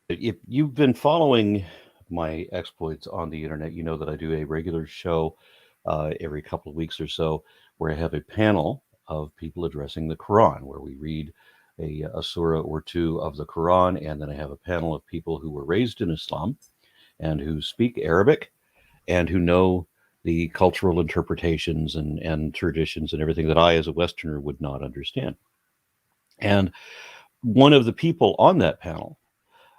If you've been following my exploits on the internet, you know that I do a regular show every couple of weeks or so where I have a panel of people addressing the Quran, where we read a surah or two of the Quran, and then I have a panel of people who were raised in Islam and who speak Arabic and who know the cultural interpretations and traditions and everything that I, as a Westerner, would not understand. And one of the people on that panel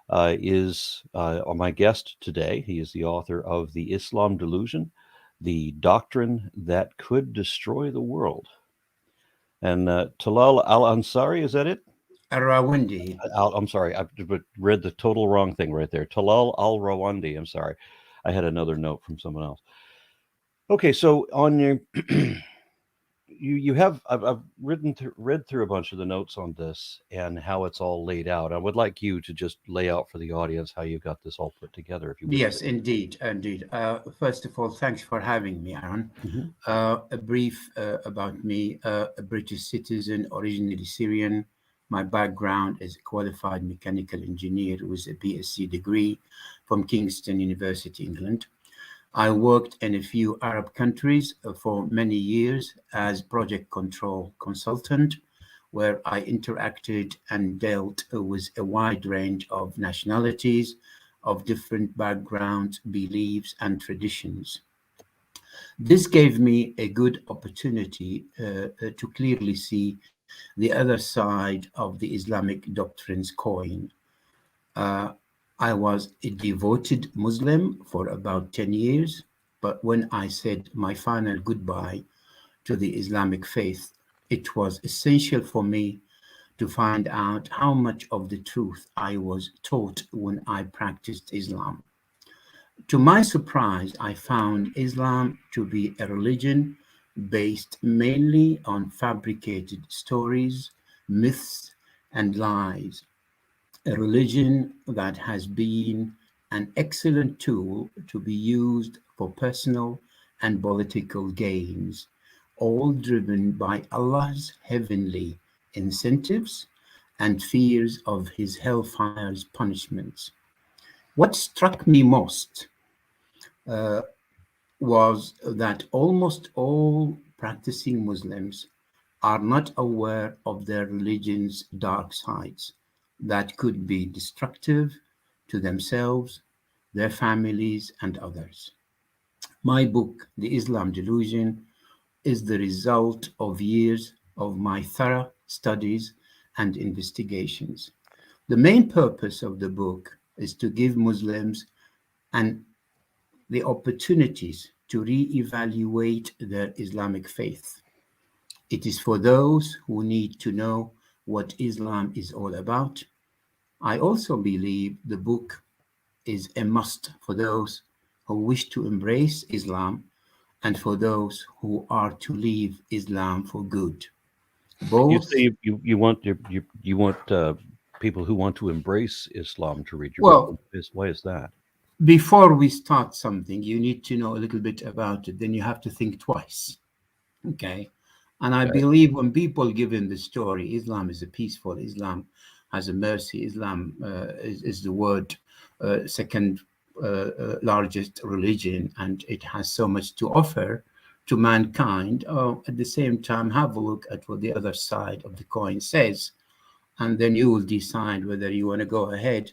is my guest today. He is the author of The Islam Delusion, the Doctrine that Could Destroy the World. And Talal Al Ansari, is that it? Al Rawandi. I'm sorry, I read the total wrong thing right there. Talal Al Rawandi. I'm sorry. I had another note from someone else. Okay, so on your you have I've read through a bunch of the notes on this and how it's all laid out. I would like you to just lay out for the audience how you got this all put together, if you would, Yes, please. indeed, indeed. First of all, thanks for having me, Aaron. Hmm. A brief about me: a British citizen, originally Syrian. My background is a qualified mechanical engineer with a BSc degree from Kingston University, England. I worked in a few Arab countries for many years as project control consultant, where I interacted and dealt with a wide range of nationalities, of different backgrounds, beliefs, and traditions. This gave me a good opportunity to clearly see the other side of the Islamic doctrine's coin. Uh, I was a devoted Muslim for about 10 years, but when I said my final goodbye to the Islamic faith, it was essential for me to find out how much of the truth I was taught when I practiced Islam. To my surprise, I found Islam to be a religion based mainly on fabricated stories, myths, and lies, a religion that has been an excellent tool to be used for personal and political gains, all driven by Allah's heavenly incentives and fears of his hellfire's punishments. What struck me most uh, was that almost all practicing Muslims are not aware of their religion's dark sides that could be destructive to themselves, their families, and others. My book, The Islam Delusion, is the result of years of my thorough studies and investigations. The main purpose of the book is to give Muslims an the opportunities to re-evaluate their Islamic faith. It is for those who need to know what Islam is all about. I also believe the book is a must for those who wish to embrace Islam and for those who are to leave Islam for good. You say Both, you want you want people who want to embrace Islam to read your book. well, Why is that? before we start something, you need to know a little bit about it. Then you have to think twice. Okay. And I Okay. believe when people give in the story, Islam is a peaceful, Islam has a mercy, Islam is the word second largest religion, and it has so much to offer to mankind. At the same time, have a look at what the other side of the coin says, and then you will decide whether you want to go ahead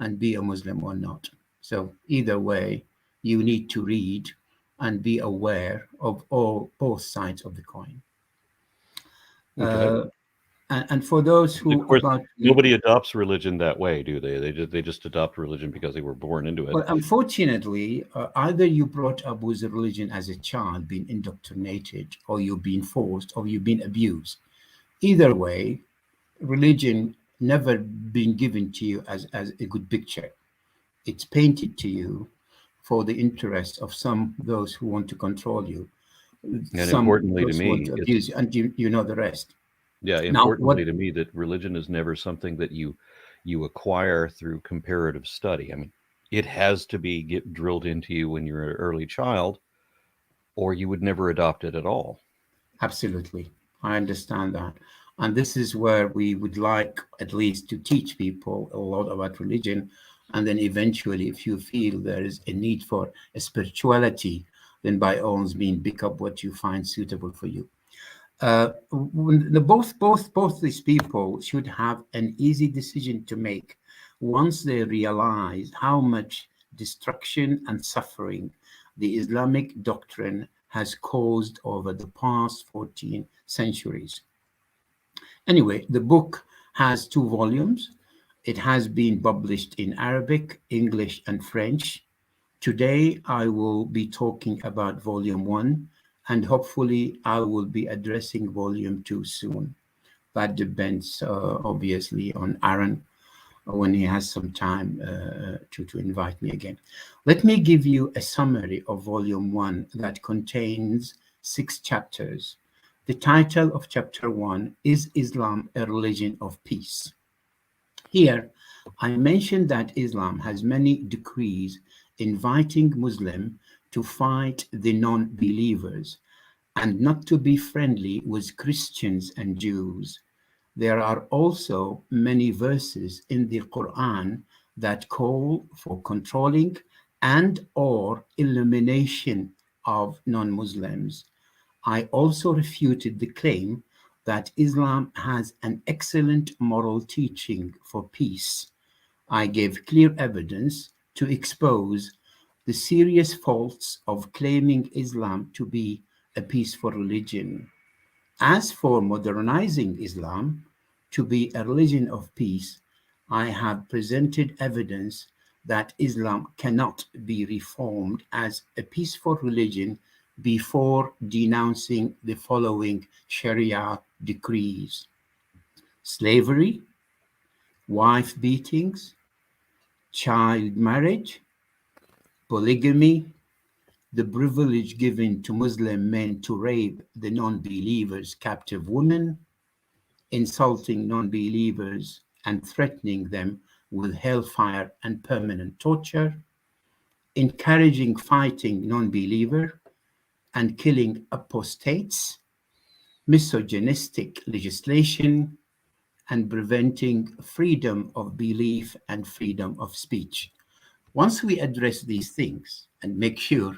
and be a Muslim or not. So either way, you need to read and be aware of all both sides of the coin. Okay. Uh, and for those Of who course, about nobody adopts religion that way, do they? They just adopt religion because they were born into it. well, unfortunately, either you brought up with a religion as a child, being indoctrinated, or you've been forced, or you've been abused. Either way, religion never been given to you as a good picture. It's painted to you for the interest of some those who want to control you, And some importantly to those who want me, to abuse it's you, and you know the rest. yeah, Now, importantly what to me that religion is never something that you acquire through comparative study. I mean, it has to be get drilled into you when you're an early child, or you would never adopt it at all. absolutely, I understand that. And this is where we would like at least to teach people a lot about religion. And then eventually, if you feel there is a need for a spirituality, then by all means, pick up what you find suitable for you. Both these people should have an easy decision to make once they realize how much destruction and suffering the Islamic doctrine has caused over the past 14 centuries. Anyway, the book has 2 volumes. It has been published in Arabic, English, and French. Today, I will be talking about volume 1, and hopefully, I will be addressing volume 2 soon. That depends, obviously, on Aaron when he has some time to invite me again. Let me give you a summary of volume 1 that contains 6 chapters. The title of chapter 1 is Islam, a Religion of Peace. Here, I mentioned that Islam has many decrees inviting Muslims to fight the non-believers and not to be friendly with Christians and Jews. There are also many verses in the Quran that call for controlling and or elimination of non-Muslims. I also refuted the claim that Islam has an excellent moral teaching for peace. I gave clear evidence to expose the serious faults of claiming Islam to be a peaceful religion. As for modernizing Islam to be a religion of peace, I have presented evidence that Islam cannot be reformed as a peaceful religion before denouncing the following Sharia decrees: slavery, wife beatings, child marriage, polygamy, the privilege given to Muslim men to rape the non-believers' captive women, insulting non-believers and threatening them with hellfire and permanent torture, encouraging fighting non-believer and killing apostates, misogynistic legislation, and preventing freedom of belief and freedom of speech. Once we address these things and make sure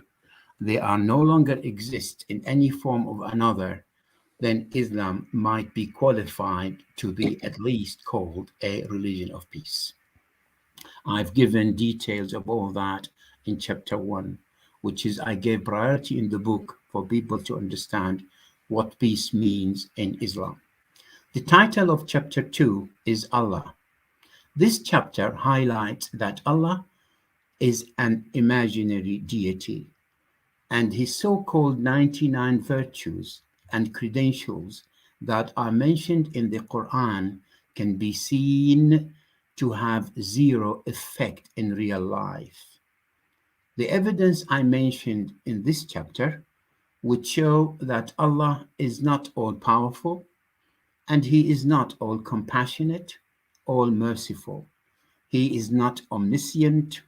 they are no longer exist in any form or another, then Islam might be qualified to be at least called a religion of peace. I've given details of all that in chapter 1, which is I gave priority in the book for people to understand what peace means in Islam. The title of chapter 2 is Allah. This chapter highlights that Allah is an imaginary deity, and his so-called 99 virtues and credentials that are mentioned in the Quran can be seen to have zero effect in real life. The evidence I mentioned in this chapter would show that Allah is not all-powerful, and he is not all-compassionate, all-merciful. He is not omniscient,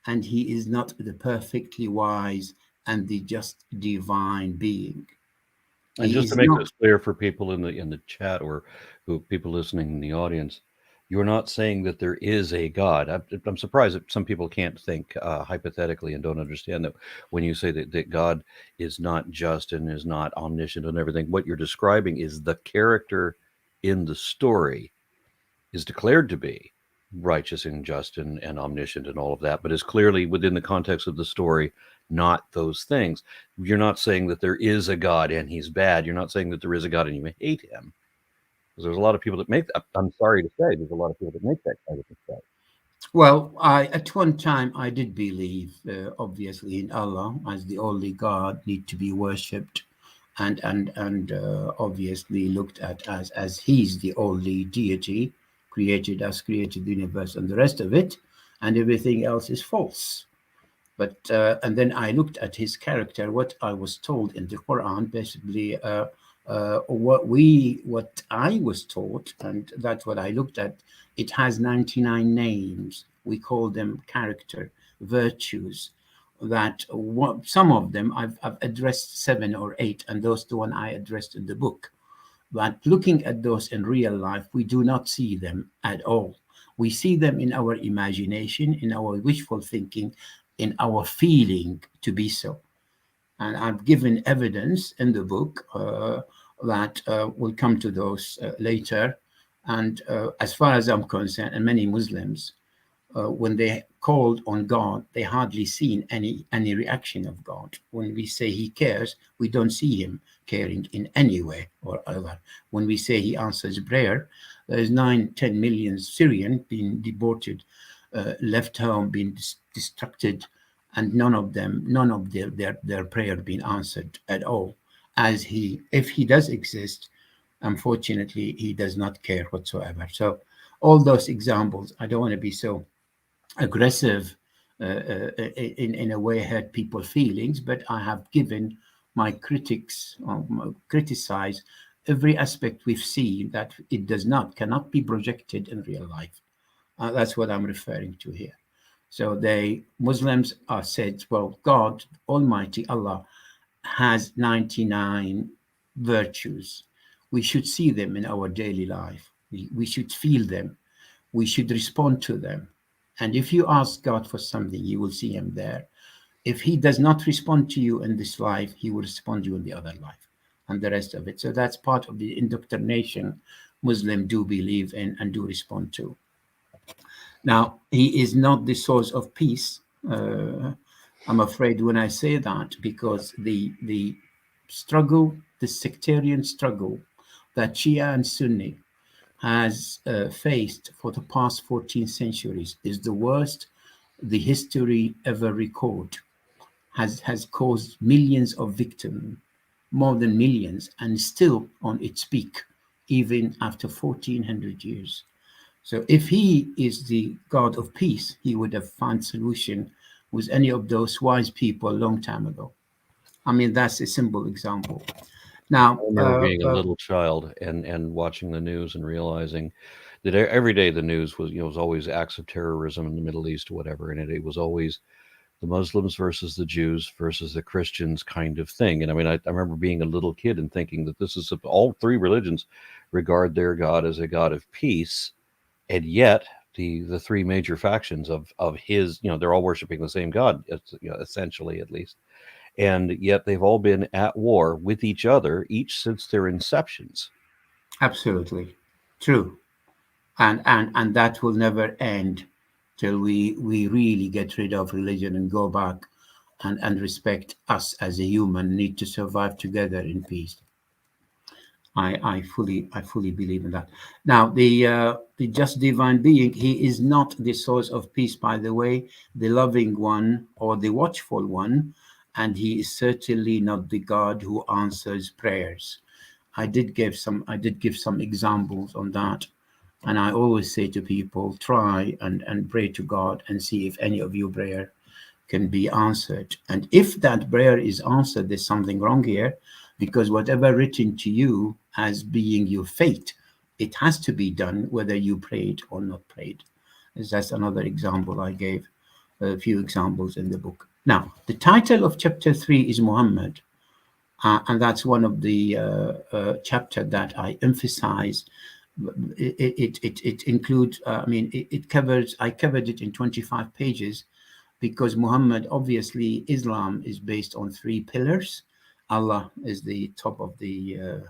and he is not the perfectly wise and the just divine being. And He just to is make not. this clear for people in the chat or who people listening in the audience, you're not saying that there is a God. I'm surprised that some people can't think hypothetically and don't understand that when you say that God is not just and is not omniscient and everything. What you're describing is the character in the story is declared to be righteous and just and omniscient and all of that, but is clearly within the context of the story, not those things. You're not saying that there is a God and he's bad. You're not saying that there is a God and you hate him. Because there's a lot of people that make that. I'm sorry to say, there's a lot of people that make that kind of mistake. Well, at one time I did believe, obviously, in Allah as the only God, need to be worshipped, and obviously looked at as He's the only deity, created us, created the universe, and the rest of it, and everything else is false. But and then I looked at his character. What I was told in the Quran, basically, what I was taught, and that's what I looked at. It has 99 names. We call them character virtues. That some of them I've addressed 7 or 8, and those the one I addressed in the book. But looking at those in real life, we do not see them at all. We see them in our imagination, in our wishful thinking, in our feeling to be so. And I've given evidence in the book that we'll come to those later. And as far as I'm concerned, and many Muslims, when they called on God, they hardly seen any reaction of God. When we say He cares, we don't see Him caring in any way or other. When we say He answers prayer, there's 9-10 million Syrian being deported, left home, being distracted, and none of their prayer being answered at all. As He, if He does exist, unfortunately, He does not care whatsoever. So all those examples, I don't want to be so aggressive in a way hurt people's feelings, but I have given my critics criticize every aspect we've seen that it cannot be projected in real life. That's what I'm referring to here. So they Muslims are said, well, God Almighty Allah has 99 virtues. We should see them in our daily life. We should feel them. We should respond to them. And if you ask God for something, you will see Him there. If He does not respond to you in this life, He will respond to you in the other life and the rest of it. So that's part of the indoctrination Muslims do believe in and do respond to. Now, He is not the source of peace. I'm afraid when I say that, because the struggle, the sectarian struggle that Shia and Sunni has faced for the past 14 centuries is the worst the history ever record. Has caused millions of victims, more than millions, and still on its peak, even after 1400 years. So if He is the God of peace, He would have found solution with any of those wise people a long time ago. I mean, that's a simple example. I Now, remember being a little child and watching the news and realizing that every day the news was, was always acts of terrorism in the Middle East or whatever, and it was always the Muslims versus the Jews versus the Christians kind of thing. And I mean, I remember being a little kid and thinking that this is all three religions regard their God as a God of peace, and yet the three major factions of His, they're all worshiping the same God, essentially at least, and yet they've all been at war with each other each since their inceptions. absolutely true. And that will never end till we really get rid of religion and go back and respect us as a human need to survive together in peace. I fully believe in that. Now the just divine being, He is not the source of peace, by the way, the loving one or the watchful one, and He is certainly not the God who answers prayers. I did give some examples on that. And I always say to people, try and pray to God and see if any of your prayer can be answered. And if that prayer is answered, there's something wrong here, because whatever written to you as being your fate, it has to be done whether you prayed or not prayed. That's another example I gave, a few examples in the book. Now, the title of chapter 3 is Muhammad. And that's one of the chapter that I emphasize. It includes, I covered it in 25 pages, because Muhammad, obviously, Islam is based on 3 pillars. Allah is the top of the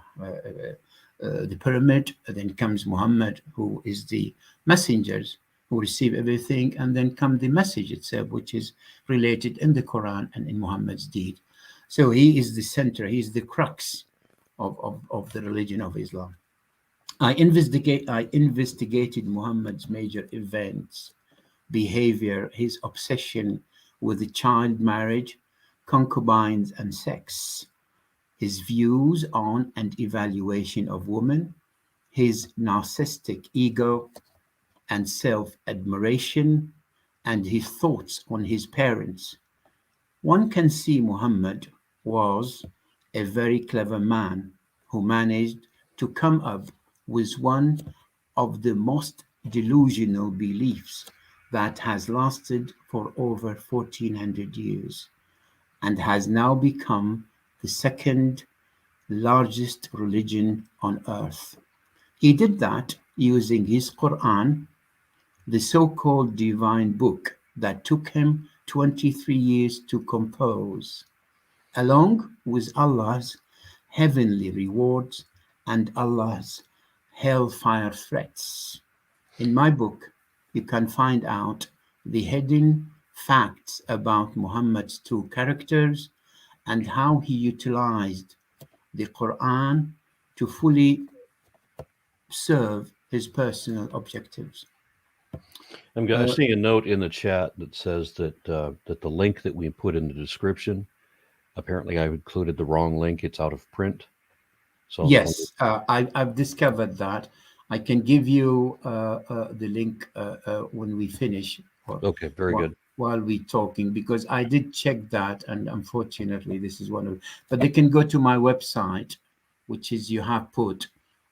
pyramid. Then comes Muhammad, who is the messengers who receive everything, and then come the message itself, which is related in the Quran and in Muhammad's deed. So he is the center, he is the crux of the religion of Islam. I investigated Muhammad's major events, behavior, his obsession with the child marriage, concubines, and sex, his views on and evaluation of women, his narcissistic ego and self-admiration, and his thoughts on his parents. One can see Muhammad was a very clever man who managed to come up with one of the most delusional beliefs that has lasted for over 1400 years and has now become the second largest religion on earth. He did that using his Quran, the so-called divine book that took him 23 years to compose, along with Allah's heavenly rewards and Allah's hellfire threats. In my book, you can find out the hidden facts about Muhammad's true characters and how he utilized the Quran to fully serve his personal objectives. I'm seeing a note in the chat that says that the link that we put in the description, apparently I've included the wrong link. It's out of print. So I was wondering. Yes, I've discovered that. I can give you the link when we finish, or Okay, very while, good. while we're talking, because I did check that, and unfortunately, this is one of. But they can go to my website, which is you have put,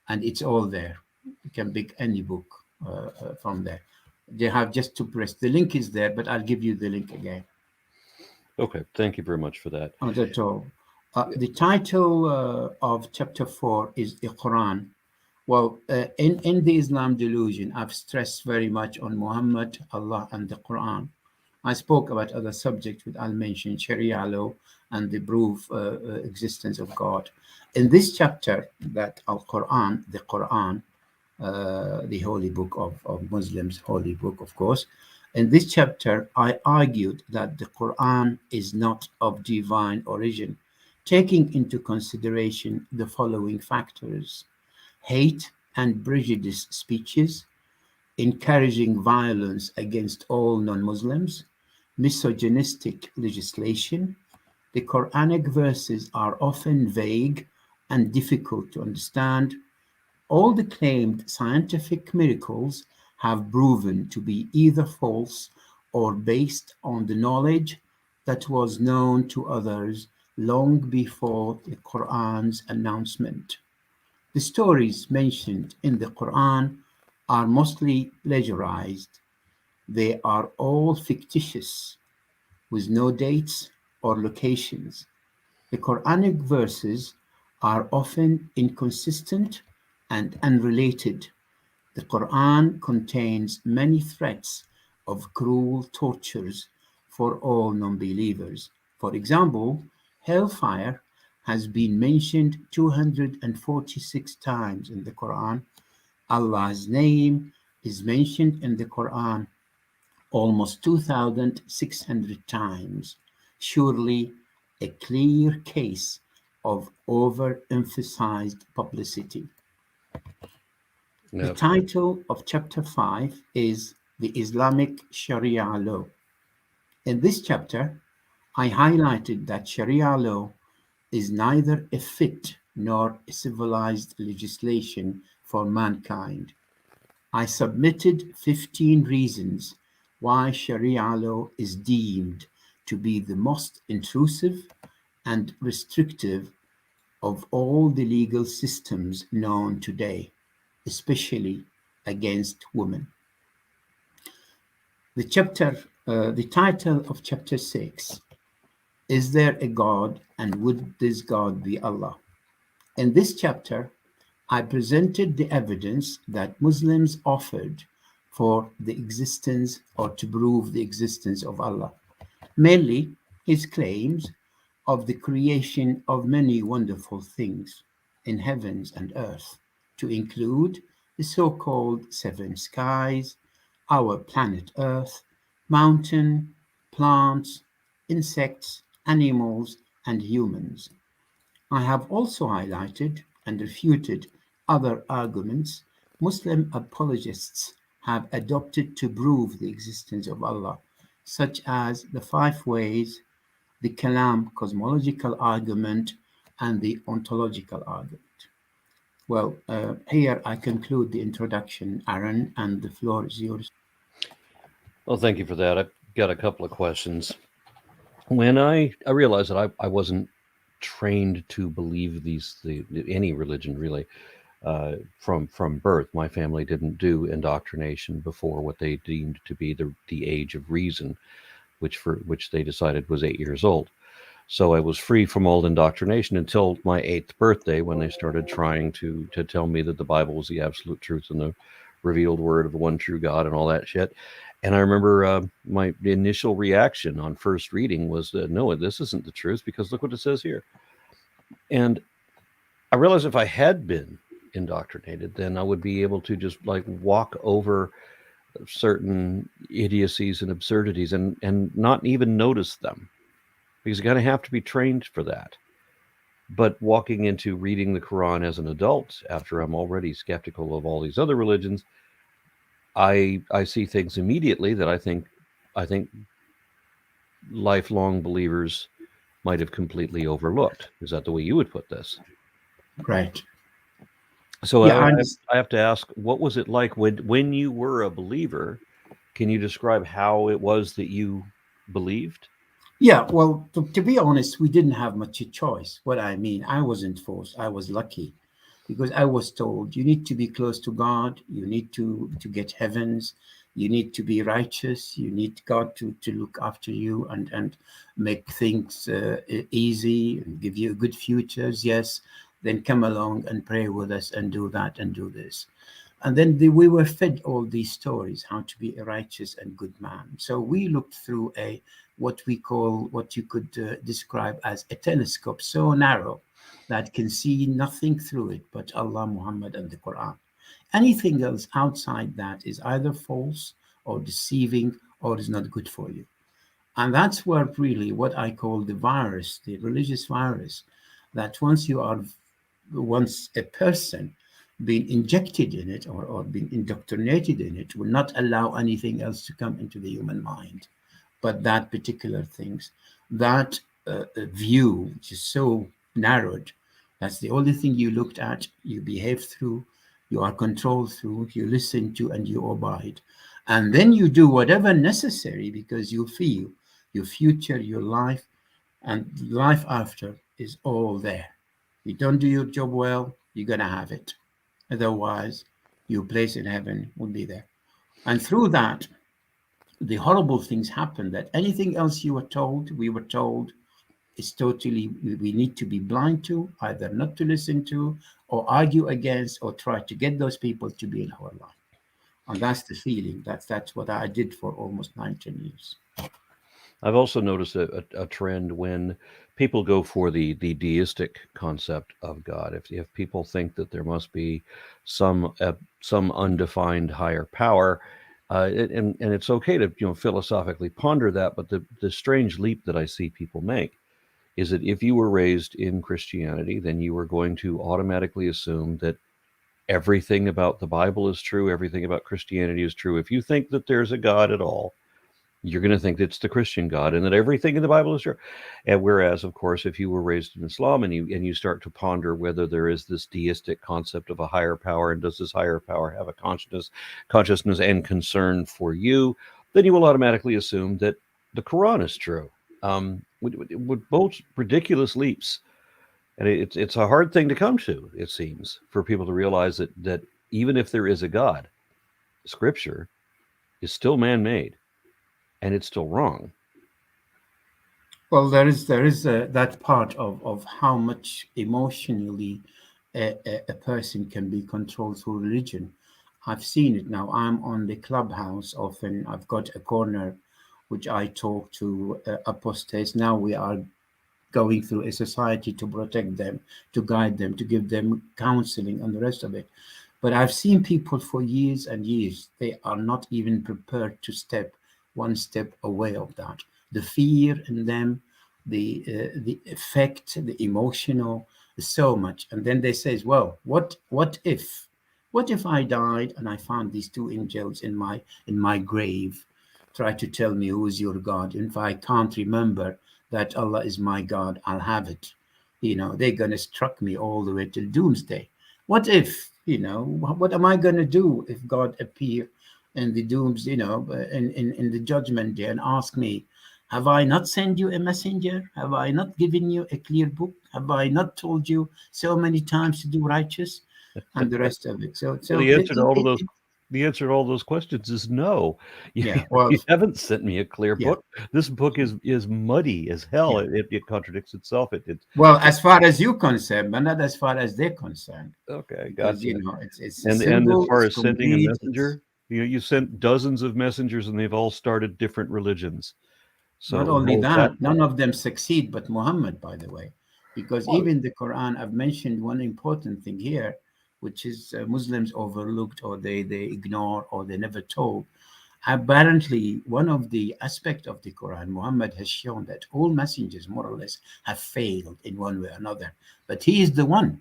and it's all there. You can pick any book from there. They have just to press. The link is there, but I'll give you the link again. Okay, thank you very much for that. Not at all. The title of chapter 4 is the Quran. Well, in the Islam Delusion, I've stressed very much on Muhammad, Allah, and the Quran. I spoke about other subjects which I'll mention, Sharia law and the proof existence of God. In this chapter, that Al-Quran, the Quran, the holy book of Muslims, holy book, of course. In this chapter, I argued that the Quran is not of divine origin, taking into consideration the following factors: hate and prejudice speeches, encouraging violence against all non-Muslims, misogynistic legislation. The Quranic verses are often vague and difficult to understand. All the claimed scientific miracles have proven to be either false or based on the knowledge that was known to others long before the Quran's announcement. The stories mentioned in the Quran are mostly plagiarized. They are all fictitious, with no dates or locations. The Quranic verses are often inconsistent and unrelated. The Quran contains many threats of cruel tortures for all non-believers. For example, hellfire has been mentioned 246 times in the Quran. Allah's name is mentioned in the Quran almost 2,600 times. Surely a clear case of overemphasized publicity. The Yeah. title of chapter 5 is The Islamic Sharia Law. In this chapter, I highlighted that Sharia law is neither a fit nor a civilized legislation for mankind. I submitted 15 reasons why Sharia law is deemed to be the most intrusive and restrictive of all the legal systems known today, especially against women. The title of chapter 6, Is There a God and Would This God Be Allah? In this chapter, I presented the evidence that Muslims offered for the existence or to prove the existence of Allah, mainly his claims of the creation of many wonderful things in heavens and earth, to include the so-called seven skies, our planet Earth, mountain, plants, insects, animals, and humans. I have also highlighted and refuted other arguments Muslim apologists have adopted to prove the existence of Allah, such as the five ways, the Kalam cosmological argument, and the ontological argument. Well, here I conclude the introduction, Aaron, and the floor is yours. Well, thank you for that. I've got a couple of questions. When I realized that I wasn't trained to believe any religion really from birth. My family didn't do indoctrination before what they deemed to be the age of reason, which they decided was 8 years old. So I was free from all indoctrination until my 8th birthday, when they started trying to tell me that the Bible was the absolute truth and the revealed word of the one true God and all that shit. And I remember my initial reaction on first reading was, no, this isn't the truth, because look what it says here. And I realized if I had been indoctrinated, then I would be able to just like walk over certain idiocies and absurdities and not even notice them, because you're going to have to be trained for that. But walking into reading the Quran as an adult, after I'm already skeptical of all these other religions, I see things immediately that I think lifelong believers might have completely overlooked. Is that the way you would put this? Right. So Yeah, I have to ask, what was it like when you were a believer? Can you describe how it was that you believed? yeah. Well, to be honest, we didn't have much choice. What I mean, I wasn't forced. I was lucky because I was told you need to be close to God. You need to get heavens. You need to be righteous. You need God to look after you and make things easy and give you good futures. Yes, then come along and pray with us and do that and do this. And then we were fed all these stories how to be a righteous and good man. So we looked through a what we call, what you could describe as a telescope so narrow that can see nothing through it but Allah, Muhammad, and the Quran. Anything else outside that is either false or deceiving or is not good for you. And that's where really what I call the virus, the religious virus, that once a person being injected in it or being indoctrinated in it, will not allow anything else to come into the human mind but that particular things, that view, which is so narrowed. That's the only thing you looked at, you behave through, you are controlled through, you listen to, and you abide. And then you do whatever necessary because you feel your future, your life, and life after is all there. You don't do your job well, you're going to have it. Otherwise, your place in heaven will be there. And through that, the horrible things happen that anything else we were told, is totally, we need to be blind to, either not to listen to, or argue against, or try to get those people to be in our life. And that's the feeling. That's what I did for almost 19 years. I've also noticed a trend when people go for the deistic concept of God. If people think that there must be some undefined higher power, and it's okay to philosophically ponder that, but the strange leap that I see people make is that if you were raised in Christianity, then you were going to automatically assume that everything about the Bible is true, everything about Christianity is true. If you think that there's a God at all, you're going to think that it's the Christian God and that everything in the Bible is true. And whereas, of course, if you were raised in Islam and you start to ponder whether there is this deistic concept of a higher power, and does this higher power have a consciousness and concern for you, then you will automatically assume that the Quran is true. With both ridiculous leaps, and it's a hard thing to come to. It seems for people to realize that even if there is a God, Scripture is still man-made. And it's still wrong. Well, there is that part of how much emotionally a person can be controlled through religion. I've seen it now. I'm on the clubhouse often. I've got a corner which I talk to apostates. Now we are going through a society to protect them, to guide them, to give them counseling and the rest of it. But I've seen people for years and years, they are not even prepared to step one step away of that. The fear in them, the effect, the emotional, so much. And then they says, well, what if I died and I found these two angels in my grave, try to tell me who is your God? And if I can't remember that Allah is my God, I'll have it. They're gonna struck me all the way till doomsday. What if, what am I gonna do if God appear in the dooms, in the judgment day and ask me, have I not sent you a messenger? Have I not given you a clear book? Have I not told you so many times to do righteous and the rest of it? So The answer to all of those the answer to all those questions is no. You, Yeah. Well, you haven't sent me a clear yeah, book. This book is muddy as hell. yeah. It contradicts itself. Well, It as far as you're concerned, but not as far as they're concerned, okay, because gotcha. it's And as simple, far it's as sending a complete. It's messenger, you sent dozens of messengers, and they've all started different religions. not So only how is that? that, none of them succeed, but Muhammad, by the way, because Well, even the Quran, I've mentioned one important thing here, which is Muslims overlooked or they ignore or they never told. Apparently, one of the aspects of the Quran, Muhammad has shown that all messengers, more or less, have failed in one way or another. But he is the one.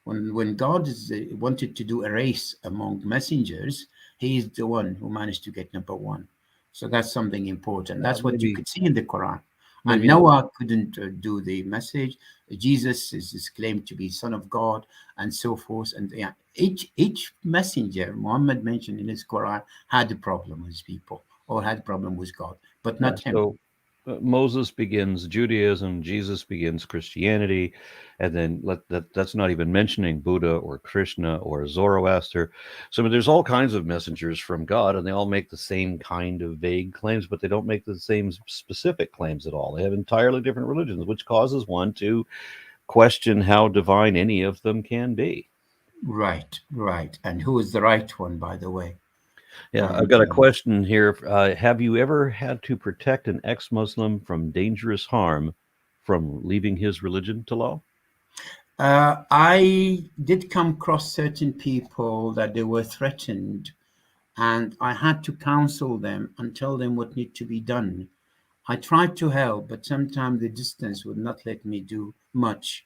When God wanted to do a race among messengers, he is the one who managed to get number one. So that's something important. That's what you maybe could see in the Quran. And maybe Noah couldn't do the message. Jesus is claimed to be son of God, and so forth. And yeah, each messenger Muhammad mentioned in his Quran had a problem with people or had a problem with God, but yeah. not him. So Moses begins Judaism, Jesus begins Christianity, and then that's not even mentioning Buddha or Krishna or Zoroaster. So I mean, there's all kinds of messengers from God, and they all make the same kind of vague claims, but they don't make the same specific claims at all. They have entirely different religions, which causes one to question how divine any of them can be. Right, right. And who is the right one, by the way? Yeah, I've And got a question here. Have you ever had to protect an ex-Muslim from dangerous harm from leaving his religion, Talal? I did come across certain people that they were threatened, and I had to counsel them and tell them what need to be done. I tried to help, but sometimes the distance would not let me do much.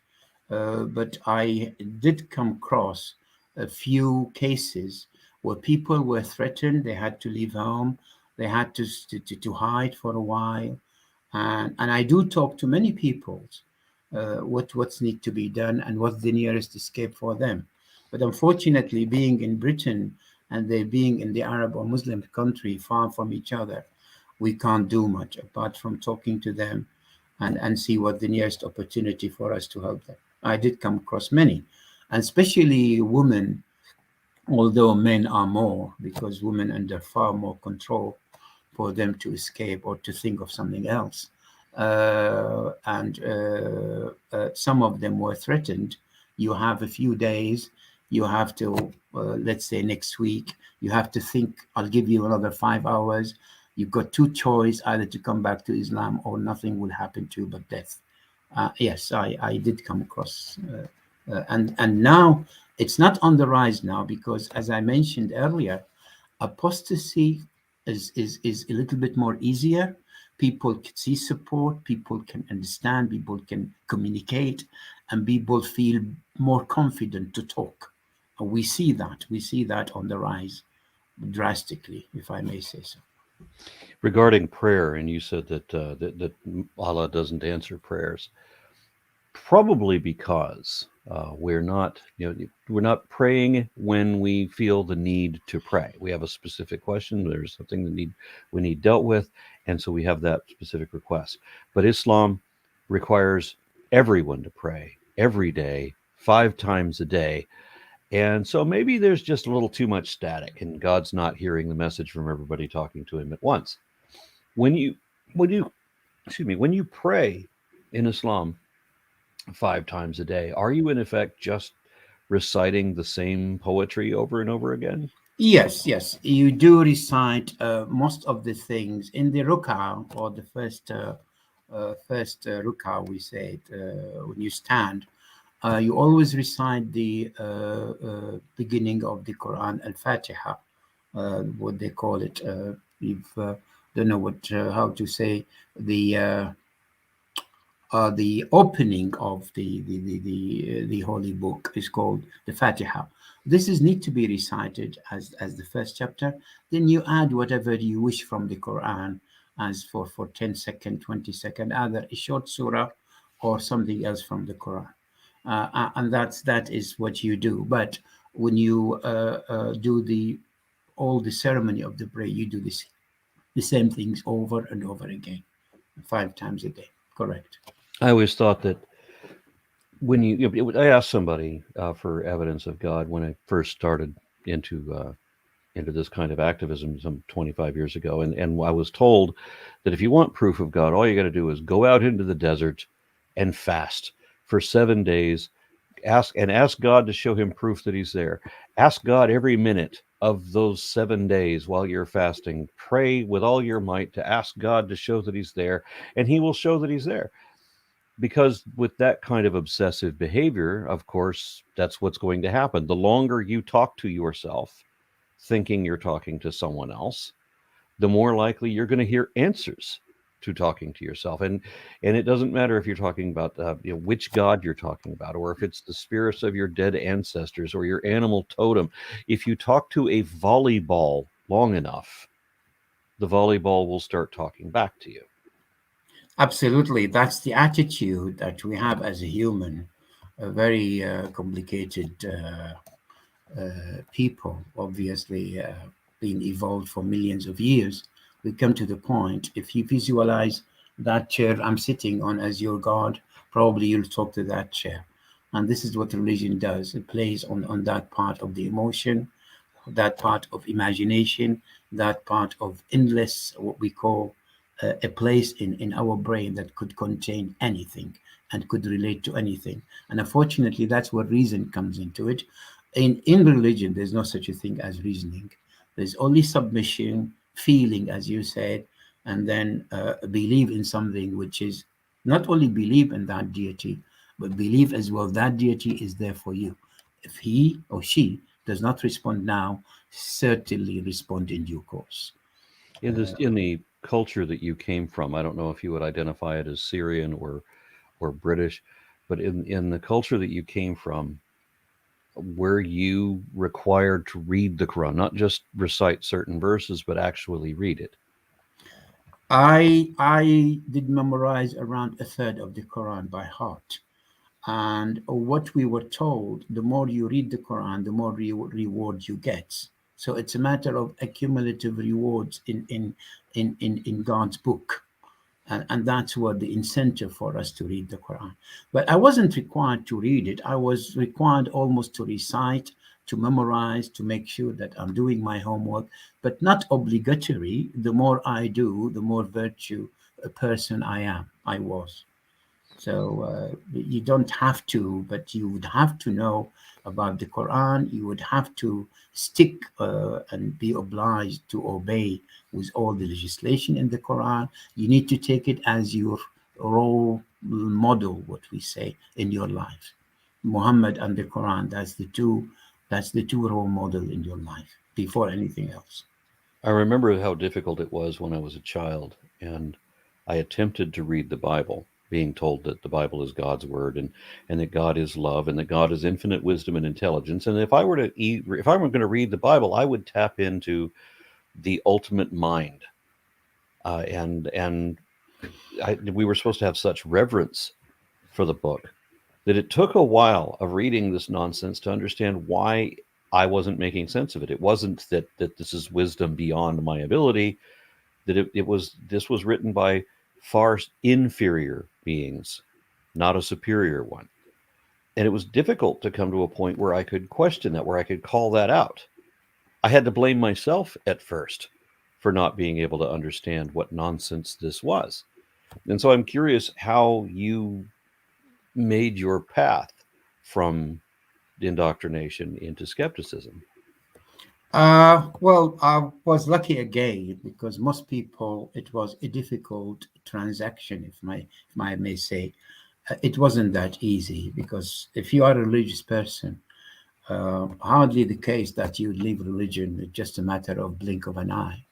But I did come across a few cases where people were threatened. They had to leave home. They had to hide for a while. And I do talk to many people what's need to be done and what's the nearest escape for them. But unfortunately, being in Britain and they being in the Arab or Muslim country far from each other, we can't do much apart from talking to them and see what the nearest opportunity for us to help them. I did come across many, and especially women, although men are more, because women under far more control for them to escape or to think of something else. And some of them were threatened. You have a few days, you have to, let's say next week, you have to think, I'll give you another 5 hours. You've got two choice, either to come back to Islam or nothing will happen to you but death. Yes, I did come across, and now it's not on the rise now because, as I mentioned earlier, apostasy is a little bit more easier. People can see support, people can understand, people can communicate, and people feel more confident to talk. And we see that on the rise drastically, if I may say so. Regarding prayer, and you said that Allah doesn't answer prayers, probably because we're not praying when we feel the need to pray. We have a specific question. There's something that we need dealt with, and so we have that specific request. But Islam requires everyone to pray every day, 5 times a day, and so maybe there's just a little too much static, and God's not hearing the message from everybody talking to Him at once. When you when you excuse me, when you pray in Islam 5 times a day, are you in effect just reciting the same poetry over and over again? Yes, yes, you do recite most of the things in the ruk'ah or the first ruk'ah. We say it when you stand. You always recite the beginning of the Quran, Al-Fatiha, what they call it. If don't know what how to say the opening of the holy book is called the Fatiha. This is need to be recited as the first chapter. Then you add whatever you wish from the Quran, as for 10 second, 20 second, either a short surah or something else from the Quran, and that is what you do. But when you do the all the ceremony of the prayer, you do the same things over and over again, 5 times a day. Correct. I always thought that I asked somebody for evidence of God when I first started into into this kind of activism some 25 years ago. And I was told that if you want proof of God, all you got to do is go out into the desert and fast for 7 days. Ask God to show him proof that he's there. Ask God every minute of those 7 days while you're fasting. Pray with all your might to ask God to show that he's there, and he will show that he's there. Because with that kind of obsessive behavior, of course, that's what's going to happen. The longer you talk to yourself, thinking you're talking to someone else, the more likely you're going to hear answers to talking to yourself. And it doesn't matter if you're talking about which god you're talking about, or if it's the spirits of your dead ancestors or your animal totem. If you talk to a volleyball long enough, the volleyball will start talking back to you. Absolutely. That's the attitude that we have as a human, a very complicated people, obviously being evolved for millions of years. We come to the point, if you visualize that chair I'm sitting on as your God, probably you'll talk to that chair. And this is what religion does. It plays on that part of the emotion, that part of imagination, that part of endless, what we call a place in our brain that could contain anything and could relate to anything. And unfortunately, that's where reason comes into it. In religion, there's no such a thing as reasoning. There's only submission, feeling, as you said, and then believe in something, which is not only believe in that deity, but believe as well that deity is there for you. If he or she does not respond now, certainly respond in due course. In the culture that you came from, I don't know if you would identify it as Syrian or British, but in the culture that you came from, were you required to read the Quran, not just recite certain verses, but actually read it? I did memorize around a third of the Quran by heart. And what we were told, the more you read the Quran, the more reward you get. So it's a matter of accumulative rewards in God's book. And that's what the incentive for us to read the Quran. But I wasn't required to read it. I was required almost to recite, to memorize, to make sure that I'm doing my homework, but not obligatory. The more I do, the more virtue a person I was. So you don't have to, but you would have to know about the Quran. You would have to stick and be obliged to obey with all the legislation in the Quran. You need to take it as your role model, what we say, in your life. Muhammad and the Quran, that's the two role model in your life before anything else. I remember how difficult it was when I was a child and I attempted to read the Bible, being told that the Bible is God's word, and that God is love, and that God is infinite wisdom and intelligence. And if I were going to read the Bible, I would tap into the ultimate mind. And we were supposed to have such reverence for the book that it took a while of reading this nonsense to understand why I wasn't making sense of it. It wasn't that this is wisdom beyond my ability, that it was this was written by far inferior beings, not a superior one. And it was difficult to come to a point where I could question that, where I could call that out. I had to blame myself at first for not being able to understand what nonsense this was. And so I'm curious how you made your path from indoctrination into skepticism. Well, I was lucky again because most people, it was a difficult transaction, if I may say. It wasn't that easy because if you are a religious person, hardly the case that you leave religion. It's just a matter of blink of an eye.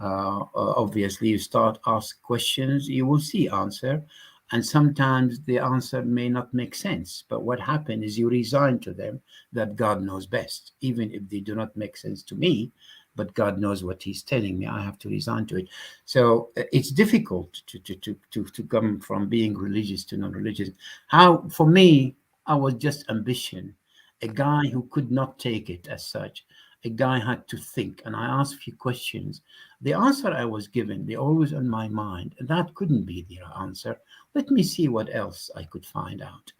Obviously, you start ask questions, you will see answer, and sometimes the answer may not make sense. But what happened is you resign to them that God knows best, even if they do not make sense to me. But God knows what He's telling me. I have to resign to it. So it's difficult to come from being religious to non-religious. How for me, I was just ambition, a guy who could not take it as such. A guy had to think, and I asked a few questions. The answer I was given, they always on my mind. That couldn't be the answer. Let me see what else I could find out.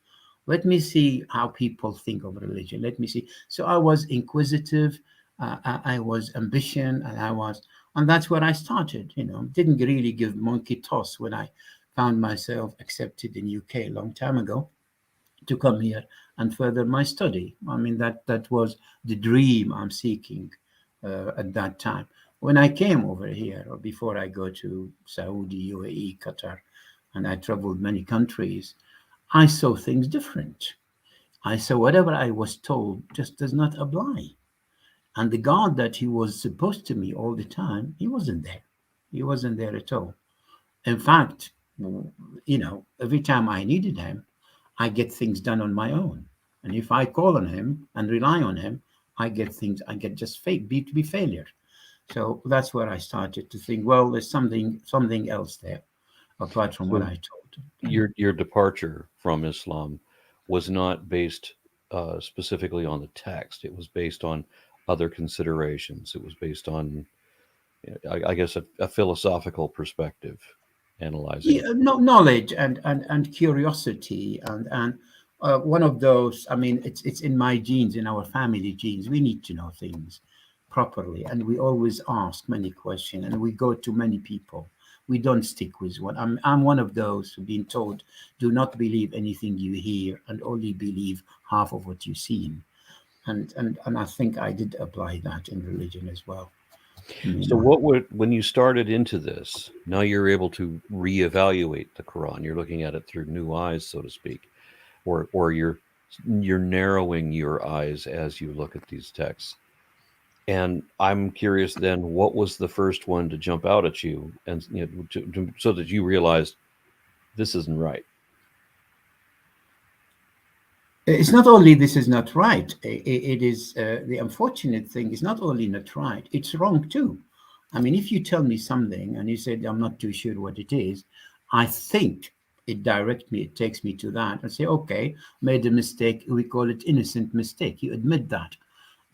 Let me see how people think of religion. Let me see. So I was inquisitive. I was ambition, and that's where I started. Didn't really give monkey toss when I found myself accepted in UK a long time ago to come here and further my study. I mean, that was the dream I'm seeking at that time. When I came over here, or before I go to Saudi, UAE, Qatar, and I traveled many countries, I saw things different. I saw whatever I was told just does not apply. And the God that he was supposed to me all the time, he wasn't there. He wasn't there at all. In fact, every time I needed him, I get things done on my own. And if I call on him and rely on him, I get just to be failure. So that's where I started to think, well, there's something else there apart from what So I told. your departure from Islam was not based specifically on the text. It was based on other considerations. It was based on, I guess, a philosophical perspective, analyzing. Yeah, no, knowledge and curiosity and one of those. I mean, it's in my genes, in our family genes. We need to know things properly, and we always ask many questions, and we go to many people. We don't stick with one. I'm one of those who've been told, do not believe anything you hear, and only believe half of what you've seen. And I think I did apply that in religion as well. So, when you started into this, now you're able to reevaluate the Quran. You're looking at it through new eyes, so to speak, or you're narrowing your eyes as you look at these texts. And I'm curious then, what was the first one to jump out at you, and so that you realized this isn't right? It's not only this is not right. It is the unfortunate thing is not only not right, it's wrong too. I mean, if you tell me something and you said, I'm not too sure what it is, I think it takes me to that and say, okay, made a mistake. We call it innocent mistake. You admit that.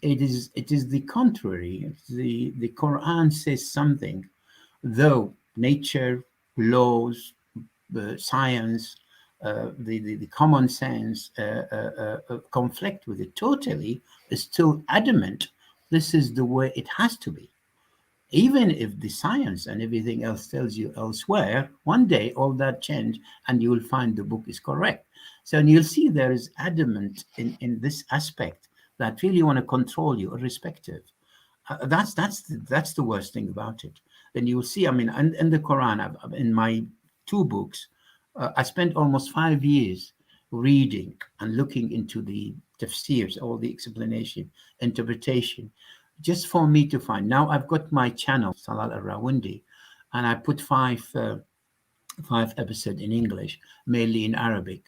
It is the contrary. The Quran says something, though nature, laws, science, the common sense conflict with it totally, is still adamant. This is the way it has to be. Even if the science and everything else tells you elsewhere, one day all that change and you will find the book is correct. So and you'll see there is adamant in this aspect that really want to control you irrespective. That's the worst thing about it. Then you will see, I mean, in the Quran, in my two books, I spent almost 5 years reading and looking into the tafsirs, all the explanation, interpretation, just for me to find. Now I've got my channel, Talal Al Rawandi, and I put five episodes in English, mainly in Arabic.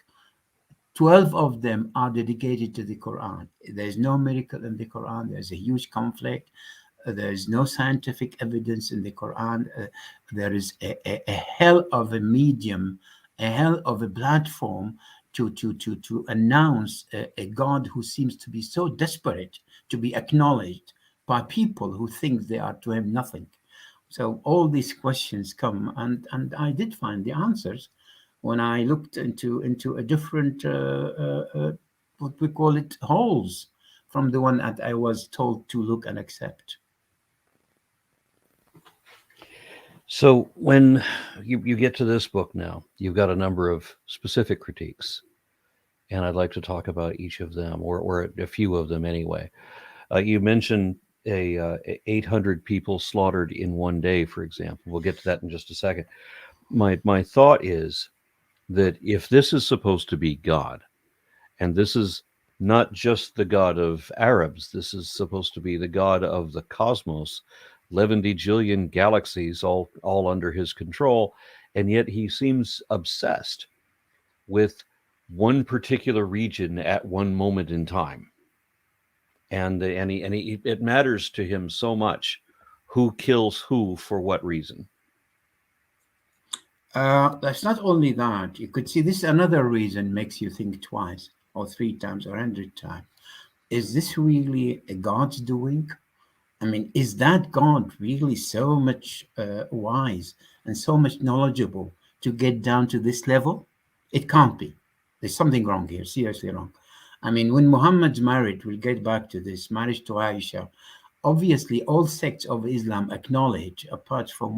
12 of them are dedicated to the Quran. There's no miracle in the Quran. There's a huge conflict. There's no scientific evidence in the Quran. There is a hell of a medium, a hell of a platform to announce a God who seems to be so desperate to be acknowledged by people who think they are to him nothing. So all these questions come, and I did find the answers when I looked into a different what we call it holes from the one that I was told to look and accept. So when you get to this book now, you've got a number of specific critiques, and I'd like to talk about each of them, or a few of them anyway. You mentioned a 800 people slaughtered in one day, for example. We'll get to that in just a second. My thought is that if this is supposed to be God, and this is not just the God of Arabs, this is supposed to be the God of the cosmos, 11 jillion galaxies all under his control, and yet he seems obsessed with one particular region at one moment in time. And it matters to him so much who kills who for what reason. That's not only that. You could see this another reason makes you think twice or three times or 100 times. Is this really a God's doing? I mean, is that God really so much wise and so much knowledgeable to get down to this level? It can't be. There's something wrong here, seriously wrong. I mean, when Muhammad's married, we'll get back to this marriage to Aisha, obviously all sects of Islam acknowledge, apart from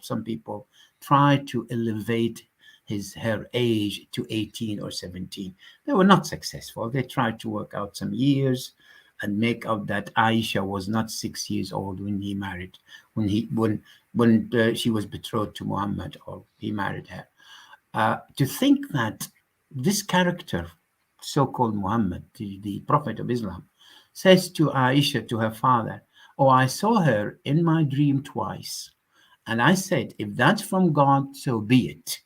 some people try to elevate her age to 18 or 17. They were not successful. They tried to work out some years and make out that Aisha was not 6 years old when he married, when she was betrothed to Muhammad, or he married her. To think that this character, so-called Muhammad, the Prophet of Islam, says to Aisha, to her father, "Oh, I saw her in my dream twice, and I said, if that's from God, so be it."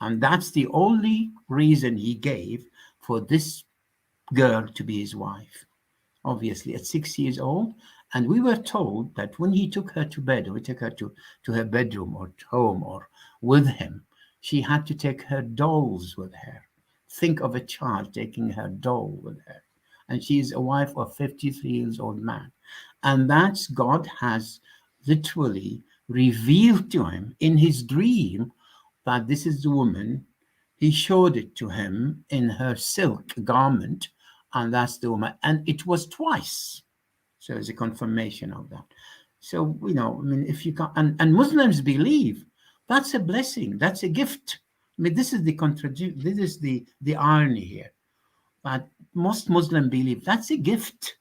And that's the only reason he gave for this girl to be his wife, obviously at 6 years old. And we were told that when he took her to bed, or he took her to her bedroom or home or with him, she had to take her dolls with her. Think of a child taking her doll with her. And she is a wife of 53 years old man. And that's God has literally revealed to him in his dream that this is the woman. He showed it to him in her silk garment, and that's the woman. And it was twice. So it's a confirmation of that. So, I mean, if you can, and Muslims believe that's a blessing, that's a gift. I mean, this is this is the irony here. But most Muslims believe that's a gift.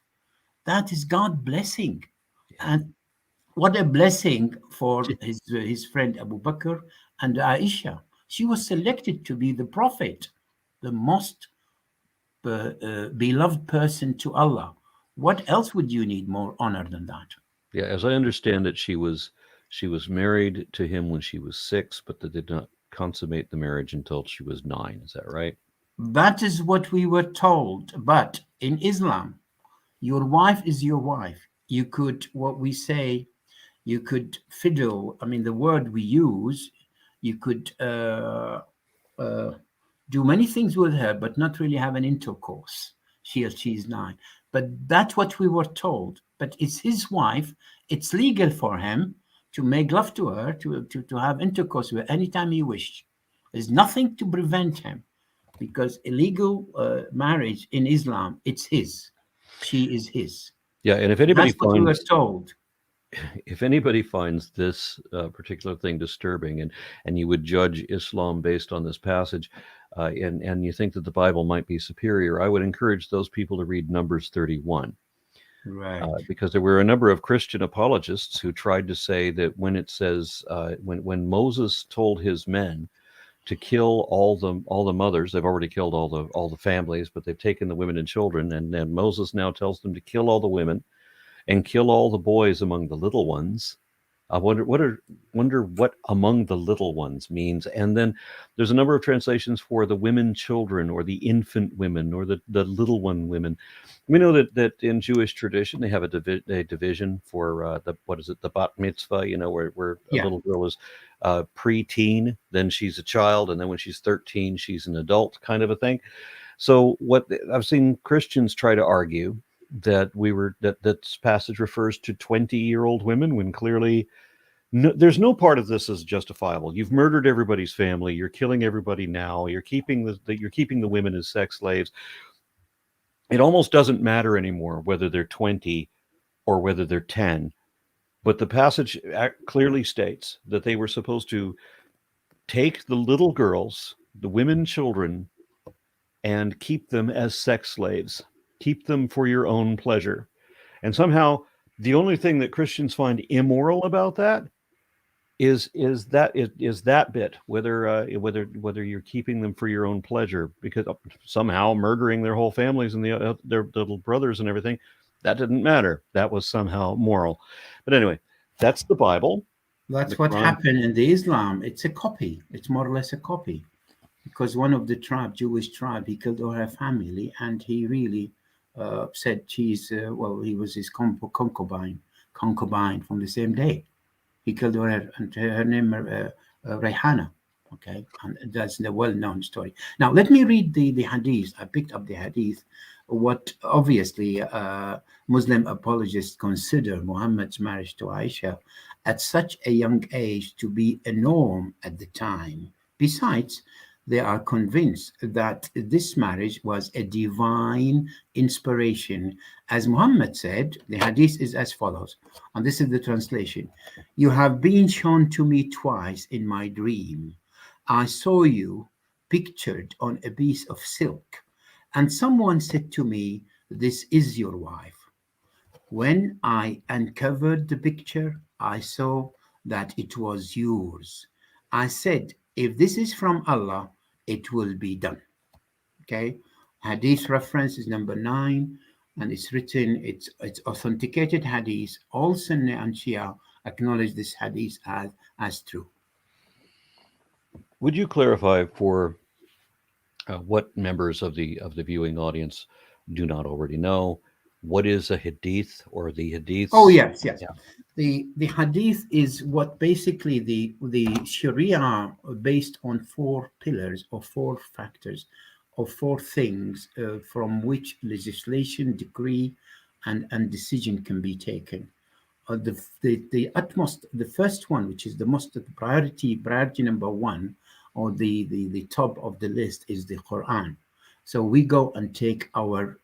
That is God blessing. And what a blessing for his friend Abu Bakr and Aisha. She was selected to be the prophet, the most beloved person to Allah. What else would you need more honor than that? Yeah, as I understand it, she was married to him when she was 6, but they did not consummate the marriage until she was 9. Is that right? That is what we were told. But in Islam, your wife is your wife. You could, what we say, you could fiddle. I mean, the word we use, you could do many things with her, but not really have an intercourse. She's 9. But that's what we were told. But it's his wife. It's legal for him to make love to her, to have intercourse with her anytime he wished. There's nothing to prevent him, because illegal marriage in Islam, it's his. She is his. Yeah, and if anybody That's what we were finds told. if anybody finds this particular thing disturbing, and you would judge Islam based on this passage, and you think that the Bible might be superior, I would encourage those people to read Numbers 31. Right. Because there were a number of Christian apologists who tried to say that when it says, when Moses told his men to kill all the mothers, they've already killed all the families, but they've taken the women and children, and then Moses now tells them to kill all the women and kill all the boys among the little ones. I wonder what among the little ones means. And then there's a number of translations for the women children, or the infant women, or the little one women. We know that in Jewish tradition they have a division for the bat mitzvah, where a little girl is pre-teen, then she's a child, and then when she's 13 she's an adult, kind of a thing. So what I've seen Christians try to argue that this passage refers to 20-year-old women, when clearly there's no part of this is justifiable. You've murdered everybody's family. You're killing everybody now. You're keeping the women as sex slaves. It almost doesn't matter anymore whether they're 20 or whether they're 10. But the passage clearly states that they were supposed to take the little girls, the women, children, and keep them as sex slaves. Keep them for your own pleasure. And somehow the only thing that Christians find immoral about that is that bit, whether you're keeping them for your own pleasure, because somehow murdering their whole families and their little brothers and everything, that didn't matter. That was somehow moral. But anyway, that's the Bible. That's what happened in the Islam. It's a copy. It's more or less a copy, because one of the Jewish tribe, he killed all her family, and he really said she's he was his concubine from the same day. He killed her, and her name Rayhana. Okay, and that's the well-known story. Now let me read the hadith. I picked up the hadith. What obviously Muslim apologists consider Muhammad's marriage to Aisha at such a young age to be a norm at the time. Besides, They are convinced that this marriage was a divine inspiration. As Muhammad said, the hadith is as follows, and this is the translation: You have been shown to me twice in my dream. I saw you pictured on a piece of silk, and someone said to me, This is your wife. When I uncovered the picture, I saw that it was yours. I said, If this is from Allah, it will be done. Okay. Hadith reference is number 9, and it's written, it's authenticated hadith. All Sunni and Shia acknowledge this hadith as true. Would you clarify for what members of the viewing audience do not already know, what is a hadith or the Oh hadiths? yes, yes. The hadith is what basically the Sharia based on 4 pillars or 4 factors or 4 things from which legislation, decree, and decision can be taken. The utmost, the first one, which is the most priority number 1, or the top of the list, is the Quran. So we go and take our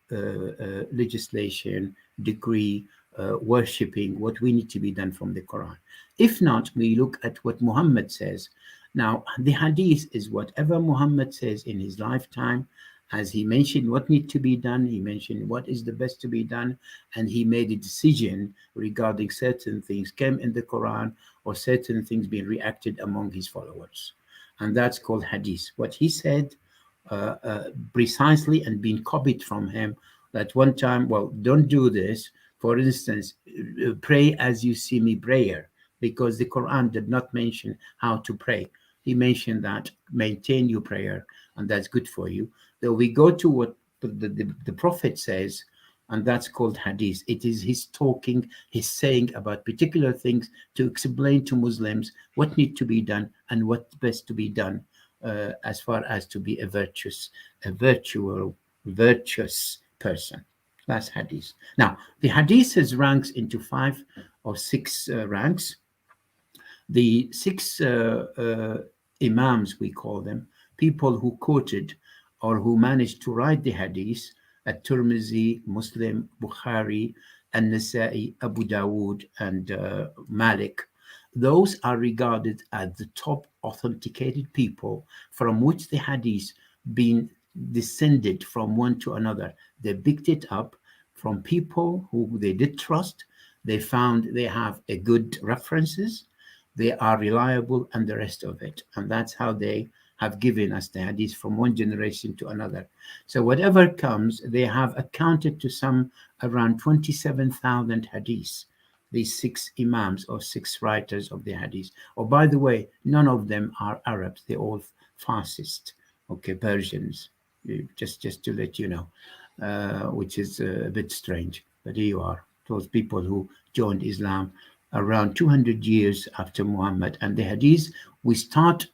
legislation, decree, worshipping, what we need to be done from the Quran. If not, we look at what Muhammad says. Now, the hadith is whatever Muhammad says in his lifetime. As he mentioned what need to be done, he mentioned what is the best to be done, and he made a decision regarding certain things came in the Quran, or certain things being reacted among his followers. And that's called hadith. What he said precisely and being copied from him, that one time, well, don't do this. For instance, pray as you see me prayer, because the Quran did not mention how to pray. He mentioned that maintain your prayer, and that's good for you. Then we go to what the Prophet says, and that's called hadith. It is his talking, his saying about particular things to explain to Muslims what need to be done and what's best to be done, as far as to be a virtuous person. That's hadith. Now, the hadith is ranks into 5 or 6 ranks. The 6 imams, we call them, people who quoted or who managed to write the hadith: at Tirmizi, Muslim, Bukhari, and Nasa'i, Abu Dawood, and Malik. Those are regarded as the top authenticated people from which the hadith being descended from one to another. They picked it up from people who they did trust. They found they have a good references, they are reliable, and the rest of it. And that's how they have given us the hadith from one generation to another. So whatever comes, they have accounted to some around 27,000 hadiths, these 6 imams or 6 writers of the hadith. Oh, by the way, none of them are Arabs. They're all Farsis, okay, Persians, just to let you know, which is a bit strange. But here you are, those people who joined Islam around 200 years after Muhammad. And the hadith we start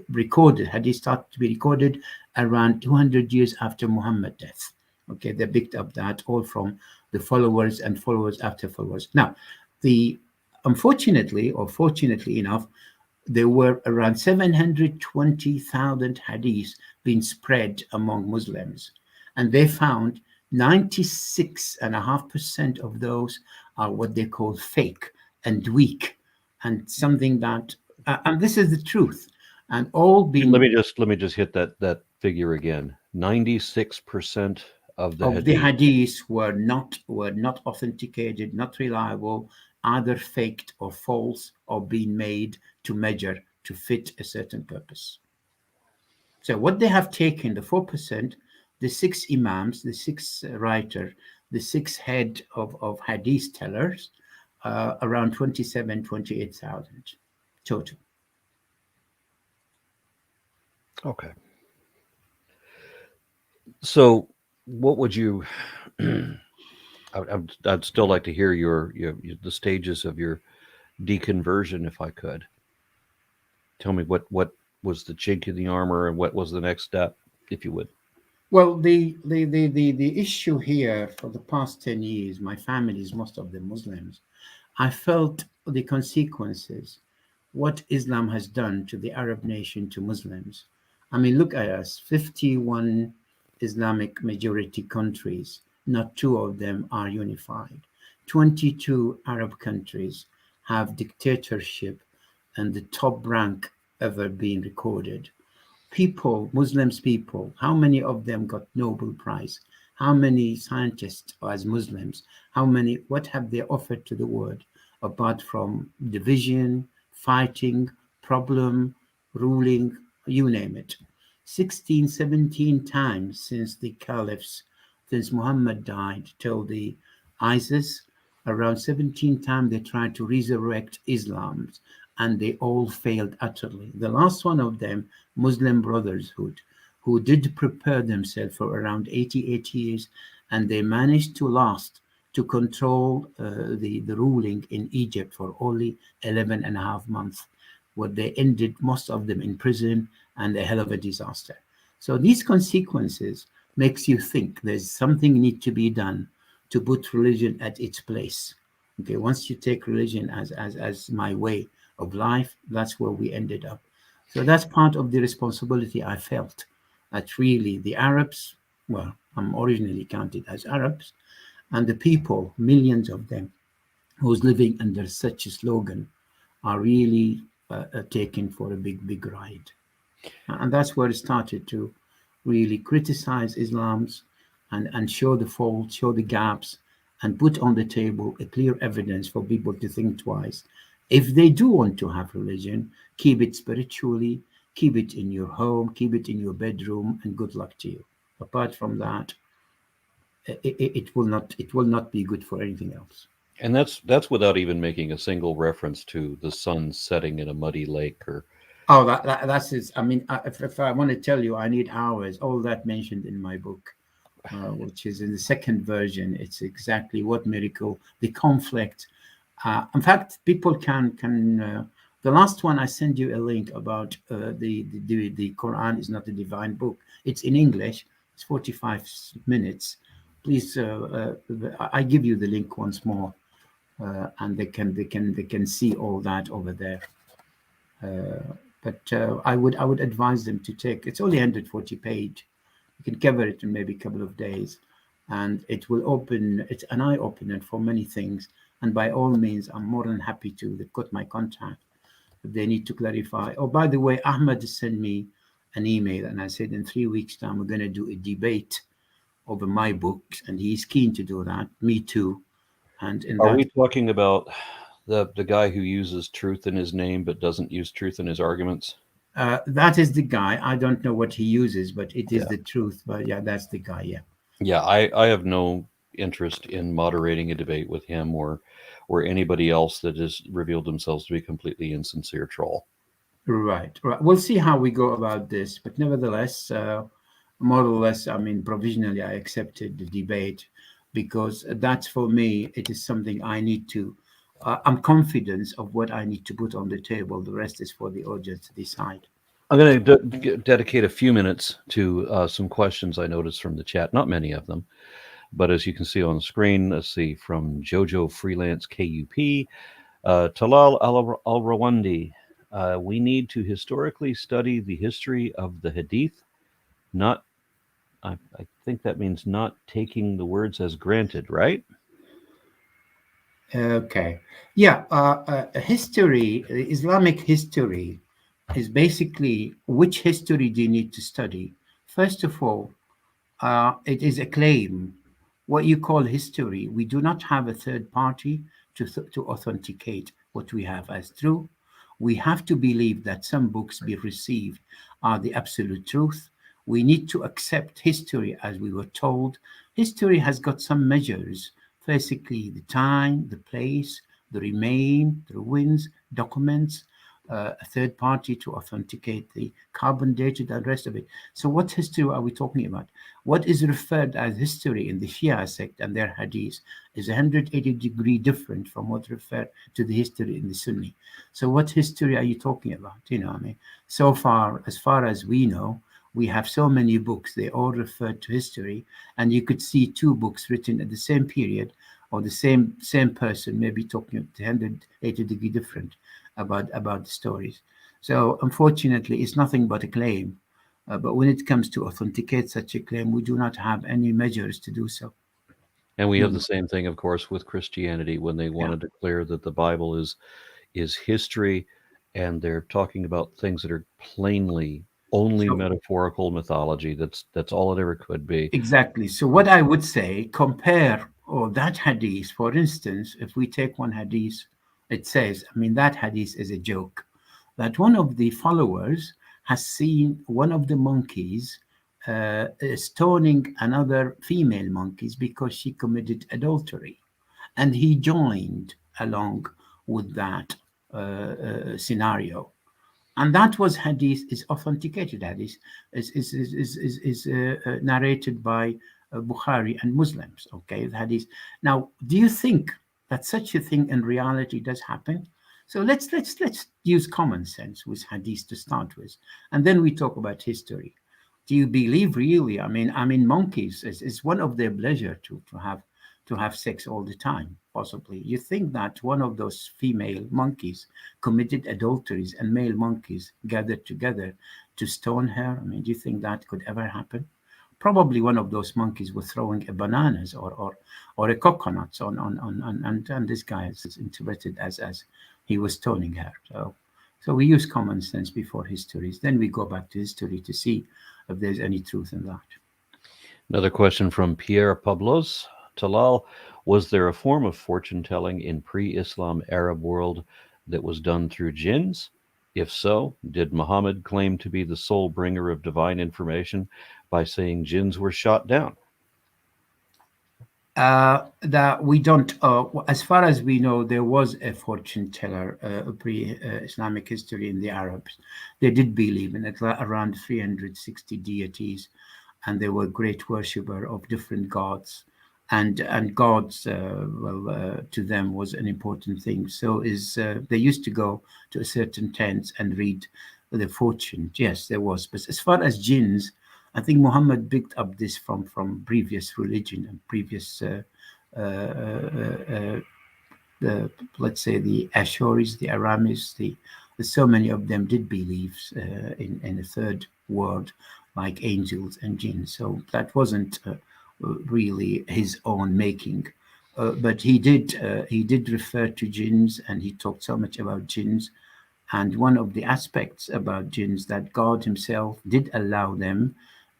recorded, hadith started to be recorded around 200 years after Muhammad's death. Okay, they picked up that all from the followers and followers after followers. Now, the unfortunately or fortunately enough, there were around 720,000 hadiths being spread among Muslims, and they found 96.5% of those are what they call fake and weak, and something that, and this is the truth, and all Let being me just hit that figure again. 96% of the of the hadith. hadiths were not authenticated, not reliable, either faked or false, or being made to measure to fit a certain purpose. So what they have taken, the 4%, the 6 imams, the 6 writer, the 6 head of hadith tellers, around 28,000 total. Okay. So, what would you? I'd still like to hear your the stages of your deconversion, if I could. Tell me what was the chink in the armor, and what was the next step, if you would. Well, the issue here for the past 10 years, my family is most of them Muslims. I felt the consequences, what Islam has done to the Arab nation, to Muslims. I mean, look at us, 51 Islamic majority countries, not two of them are unified. 22 Arab countries have dictatorship and the top rank ever been recorded. People, Muslims people, how many of them got Nobel Prize? How many scientists as Muslims? How many, what have they offered to the world apart from division, fighting, problem, ruling, you name it? 16, 17 times since the caliphs, since Muhammad died, till the ISIS, around 17 times they tried to resurrect Islam and they all failed utterly. The last one of them, Muslim Brotherhood, who did prepare themselves for around 88 years, and they managed to last to control the ruling in Egypt for only 11 and a half months, where they ended most of them in prison and a hell of a disaster. So these consequences makes you think there's something need to be done to put religion at its place. Okay, once you take religion as my way of life, that's where we ended up. So that's part of the responsibility I felt that really the Arabs, well, I'm originally counted as Arabs, and the people, millions of them, who's living under such a slogan, are really taken for a big ride. And that's where it started to really criticize Islam's and show the faults, show the gaps, and put on the table a clear evidence for people to think twice. If they do want to have religion, keep it spiritually, keep it in your home, keep it in your bedroom, and good luck to you. Apart from that, it will not be good for anything else. And that's without even making a single reference to the sun setting in a muddy lake or Oh, that's it. I mean, if I want to tell you, I need hours. All that mentioned in my book, which is in the second version. It's exactly what miracle, the conflict. In fact, people can. The last one I send you a link about the Quran is not a divine book. It's in English. It's 45 minutes. Please, I give you the link once more, and they can see all that over there. But I would advise them to take. It's only 140 page. You can cover it in maybe a couple of days, and it will open. It's an eye opener for many things. And by all means, I'm more than happy to. They've got my contact if they need to clarify. Oh, by the way, Ahmed sent me an email, and I said in 3 weeks' time we're going to do a debate over my books, and he's keen to do that. Me too. And in are that we talking about the guy who uses truth in his name but doesn't use truth in his arguments? that is the guy. I don't know what he uses, but it is Yeah. the truth. But yeah, that's the guy. Yeah. Yeah, I have no interest in moderating a debate with him or anybody else that has revealed themselves to be completely insincere troll. Right, right. We'll see how we go about this, but nevertheless, more or less, I mean, provisionally, I accepted the debate because that's for me. It is something I need to. I'm confident of what I need to put on the table. The rest is for the audience to decide. I'm going to dedicate a few minutes to some questions I noticed from the chat. Not many of them, but as you can see on the screen, let's see from Jojo Freelance KUP, Talal Al Rawandi. We need to historically study the history of the Hadith, not. I think that means not taking the words as granted, right? Okay. Yeah. History, Islamic history, is basically which history do you need to study? First of all, it is a claim. What you call history, we do not have a third party to authenticate what we have as true. We have to believe that some books we received are the absolute truth. We need to accept history as we were told. History has got some measures, basically the time, the place, the remain, the ruins, documents, a third party to authenticate the carbon dated and rest of it. So what history are we talking about? What is referred as history in the Shia sect and their hadith is 180-degree different from what referred to the history in the Sunni. So what history are you talking about? You know, I mean, so far as we know, we have so many books, they all refer to history, and you could see two books written at the same period or the same person, maybe talking 180-degree different about the stories. So unfortunately, it's nothing but a claim. But when it comes to authenticate such a claim, we do not have any measures to do so. And we have No. the same thing, of course, with Christianity when they want Yeah. to declare that the Bible is history, and they're talking about things that are plainly only So metaphorical mythology. That's all it ever could be. exactly. So what I would say, compare or that hadith, for instance, if we take one hadith, it says, I mean, that hadith is a joke, that one of the followers has seen one of the monkeys stoning another female monkeys because she committed adultery, and he joined along with that scenario. And that was hadith, is authenticated hadith, is narrated by Bukhari and Muslims. Okay, the hadith. Now, do you think that such a thing in reality does happen? So let's use common sense with hadith to start with, and then we talk about history. Do you believe really? I mean, monkeys is one of their pleasure to have sex all the time. Possibly, you think that one of those female monkeys committed adulteries and male monkeys gathered together to stone her? I mean, do you think that could ever happen? Probably one of those monkeys was throwing a bananas or a coconuts and this guy is interpreted as he was stoning her. So we use common sense before histories. Then we go back to history to see if there's any truth in that. Another question from Pierre Pablos. Talal, was there a form of fortune telling in pre-Islam Arab world that was done through jinns? If so, did Muhammad claim to be the sole bringer of divine information by saying jinns were shot down? That we don't, as far as we know, there was a fortune teller pre-Islamic history in the Arabs. They did believe in it, around 360 deities, and they were great worshipper of different gods, and gods, to them was an important thing. So is they used to go to a certain tents and read the fortune. Yes, there was. But as far as jinns, I think Muhammad picked up this from previous religion and previous, the let's say the Ashuris, the Aramis, so many of them did believe in a third world like angels and jinns. So that wasn't really his own making. But he did refer to jinns, and he talked so much about jinns. And one of the aspects about jinns that God Himself did allow them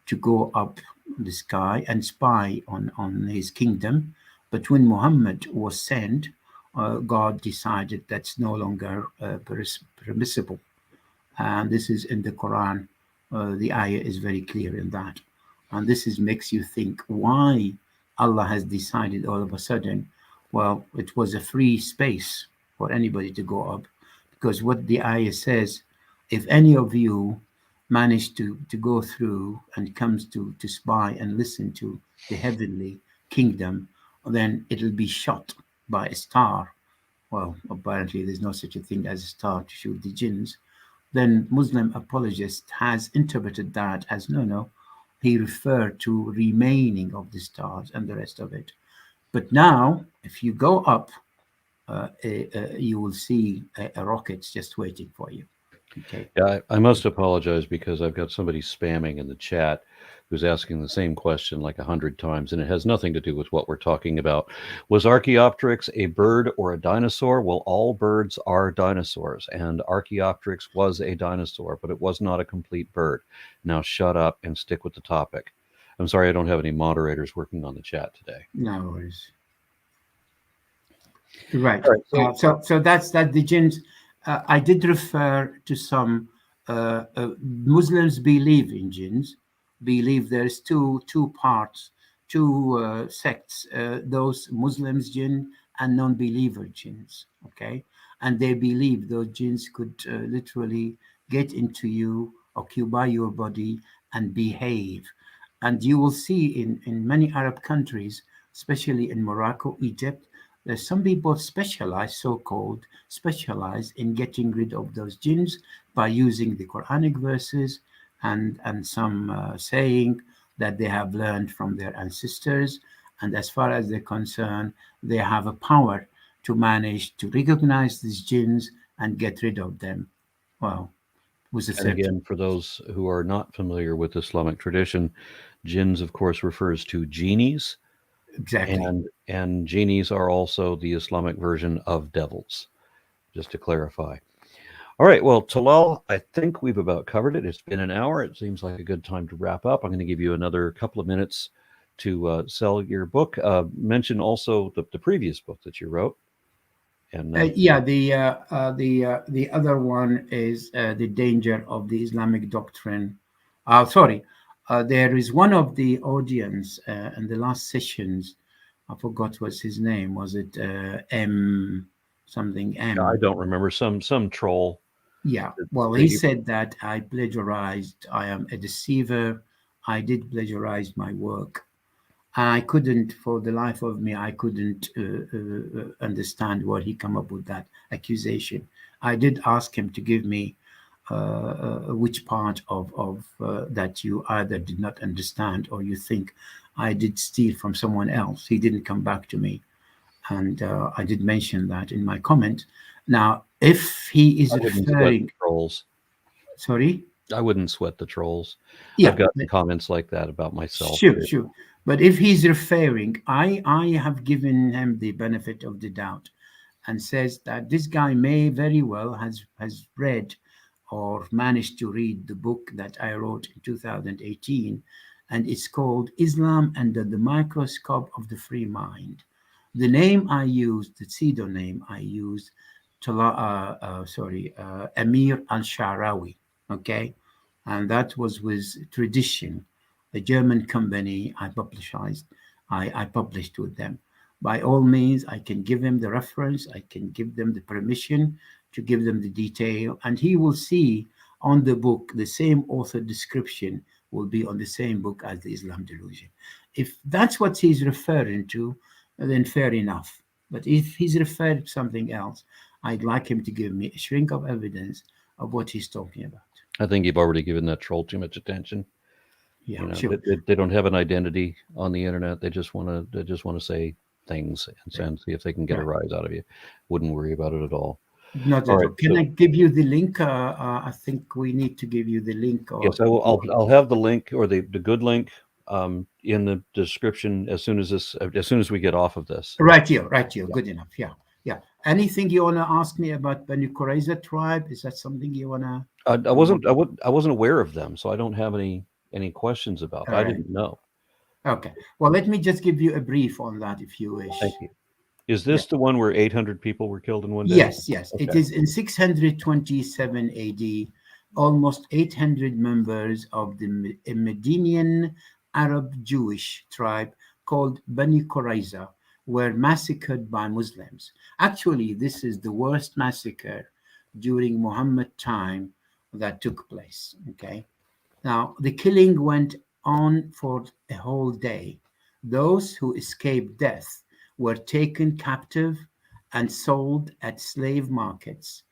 to go up the sky and spy on His kingdom. But when Muhammad was sent, God decided that's no longer permissible. And this is in the Quran. The ayah is very clear in that. And this makes you think why Allah has decided all of a sudden, well, it was a free space for anybody to go up. Because what the ayah says, if any of you manage to go through and comes to spy and listen to the heavenly kingdom, then it'll be shot by a star. Well, apparently there's no such a thing as a star to shoot the jinns. Then Muslim apologist has interpreted that as no, he referred to remaining of the stars and the rest of it. But now, if you go up, you will see a rockets just waiting for you. Okay. Yeah, I must apologize because I've got somebody spamming in the chat who's asking the same question like 100 times, and it has nothing to do with what we're talking about. Was Archaeopteryx a bird or a dinosaur? Well, all birds are dinosaurs, and Archaeopteryx was a dinosaur, but it was not a complete bird. Now shut up and stick with the topic. I'm sorry I don't have any moderators working on the chat today. No worries. Right. All right, So that's that. The jinns. I did refer to some Muslims believe in jinns. Believe there's two parts, two sects. Those Muslims jinn and non-believer jinns. Okay, and they believe those jinns could literally get into you, occupy your body, and behave. And you will see in many Arab countries, especially in Morocco, Egypt, there's some people specialize, so-called specialize in getting rid of those jinns by using the Quranic verses and some saying that they have learned from their ancestors. And as far as they're concerned, they have a power to manage to recognize these jinns and get rid of them. Well, was the And third. again, for those who are not familiar with Islamic tradition, jinns, of course, refers to genies, Exactly. and genies are also the Islamic version of devils. Just to clarify. All right, well, Talal, I think we've about covered it. It's been an hour. It seems like a good time to wrap up. I'm going to give you another couple of minutes to sell your book. Mention also the previous book that you wrote. And Yeah, the other one is the danger of the Islamic doctrine. Sorry, there is one of the audience in the last sessions. I forgot what's his name. Was it M something I M? don't remember some troll. Yeah. Well, he That you, said that I plagiarized. I am a deceiver. I did plagiarize my work. I couldn't, for the life of me, I couldn't understand where he come up with that accusation. I did ask him to give me which part of that you either did not understand or you think I did steal from someone else. He didn't come back to me, and I did mention that in my comment. Now, if he is I wouldn't sweat the referring, trolls. sorry, I wouldn't sweat the trolls. I've yeah, gotten comments like that about myself sure, too. sure. But if he's referring, I have given him the benefit of the doubt and says that this guy may very well has read or managed to read the book that I wrote in 2018, and it's called Islam Under the Microscope of the Free Mind. The name I used, the pseudonym I used, Amir al-Sharawi, okay? And that was with Tradition, a German company I published with them. By all means, I can give him the reference, I can give them the permission to give them the detail, and he will see on the book the same author description will be on the same book as the Islam Delusion. If that's what he's referring to, then fair enough. But if he's referred to something else, I'd like him to give me a shrink of evidence of what he's talking about. I think you've already given that troll too much attention. Yeah, You know, sure. they don't have an identity on the internet. They just want to say things and see if they can get a Right. rise out of you. Wouldn't worry about it at all. Not All at right. all. Can So I give you the link? I think we need to give you the link, or yes, I will. I'll have the link or the good link in the description as soon as we get off of this. right here, right here. Yeah. Good enough. Yeah, yeah. Anything you wanna ask me about Banu Qurayza tribe? Is that something you wanna? I You want? wasn't I wasn't aware of them, so I don't have any questions about. All I right. didn't know. Okay. Well, let me just give you a brief on that, if you Thank wish. you. Is Yeah. this the one where 800 people were killed in one day? Yes, yes. It Okay. is in 627 AD. Almost 800 members of the Medinian Arab Jewish tribe called Bani Qurayza were massacred by Muslims. Actually, this is the worst massacre during Muhammad time that took place. Okay. Now, the killing went on for a whole day. Those who escaped death were taken captive and sold at slave markets.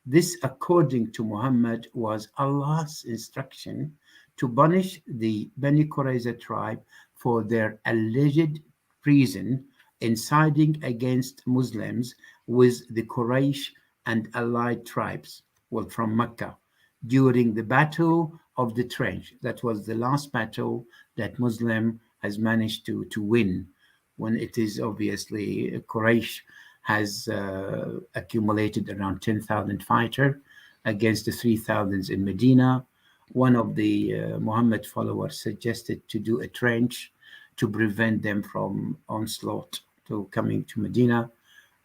This, according to Muhammad, was Allah's instruction to punish the Bani Qurayza tribe for their alleged treason in siding against Muslims with the Quraysh and allied tribes, well, from Mecca, during the Battle of the Trench. That was the last battle that Muslim has managed to win, when it is obviously Quraysh has accumulated around 10,000 fighter against the 3,000 in Medina. One of the Muhammad followers suggested to do a trench to prevent them from onslaught to coming to Medina.